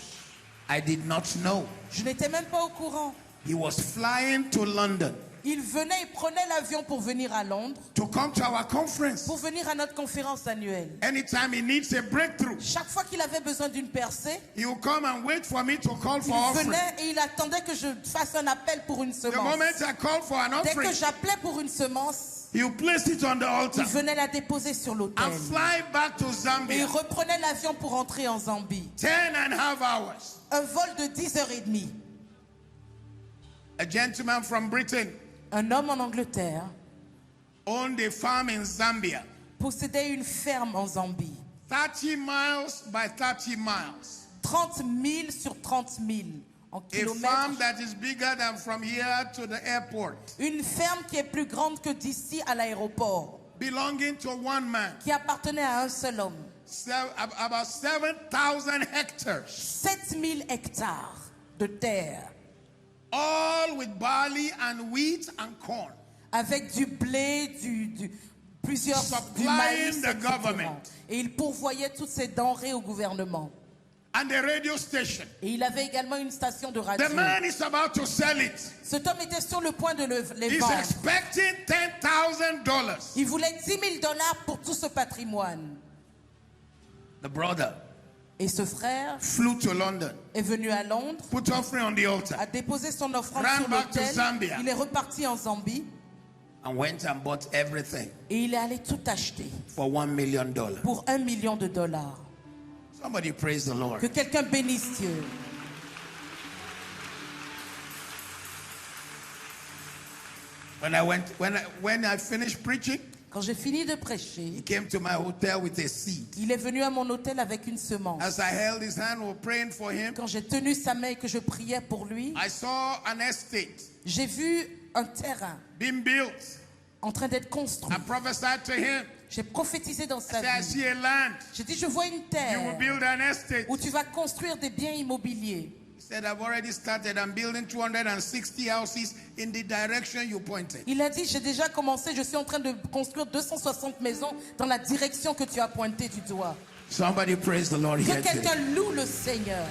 I did not know. Je n'étais même pas au courant. He was flying to London Il venait, il prenait l'avion pour venir à Londres, to come to our conference. pour venir à notre conférence annuelle. Anytime he needs a breakthrough, Chaque fois qu'il avait besoin d'une percée, he will come and wait for me to call for il offering. venait et il attendait que je fasse un appel pour une The semence. moment I call for an Dès offering, que j'appelais pour une semence, he will place it on the altar il venait la déposer sur l'autel. and fly back to Et il Zambia. reprenait l'avion pour rentrer en Zambie. 10.5 hours. Un vol de 10h30. A gentleman from Britain Un homme en Angleterre owned a farm in Zambia, possédait une ferme en Zambie. 30 miles by 30 miles. 30 000 sur 30 000 en A farm kilomètres. that is bigger than from here to the airport, Une ferme qui est plus grande que d'ici à l'aéroport, belonging to one man. qui appartenait à un seul homme. About 7,000 hectares, 7000 hectares de terre, all with barley and wheat and corn. avec du blé, plusieurs du supplying maïs, the etc. government. Et il pourvoyait toutes ces denrées au gouvernement. And the radio station. Et il avait également une station de radio. The man is about to sell it. Cet homme était sur le point de les He's vendre. expecting $10,000. Il voulait $10 000 pour tout ce patrimoine. The brother Et ce frère flew to London, est venu à Londres, put offering on the altar, a déposé son offrande Ran sur back to l'autel. Zambia. Il est reparti en Zambie and went and bought everything et il est allé tout acheter for $1 million. pour $1 million. Somebody praise the Lord. Que quelqu'un bénisse Dieu. When I finished preaching, Quand j'ai fini de prêcher, he came to my hotel with a seed. il est venu à mon hôtel avec une semence. As I held his hand, we were praying for him. Quand j'ai tenu sa main et que je priais pour lui, I saw an estate j'ai vu un terrain being built. en train d'être construit. I prophesied to him. J'ai prophétisé dans I sa said, I vie. see a land. J'ai dit, je vois une You will terre build an estate. où tu vas construire des biens immobiliers. He said, I've already started. I'm building 260 houses in the direction you pointed. Il a dit, j'ai déjà commencé, je suis en train de construire 260 maisons dans la direction que tu as pointée du doigt. Somebody praise the Lord Que here today. quelqu'un loue le Seigneur.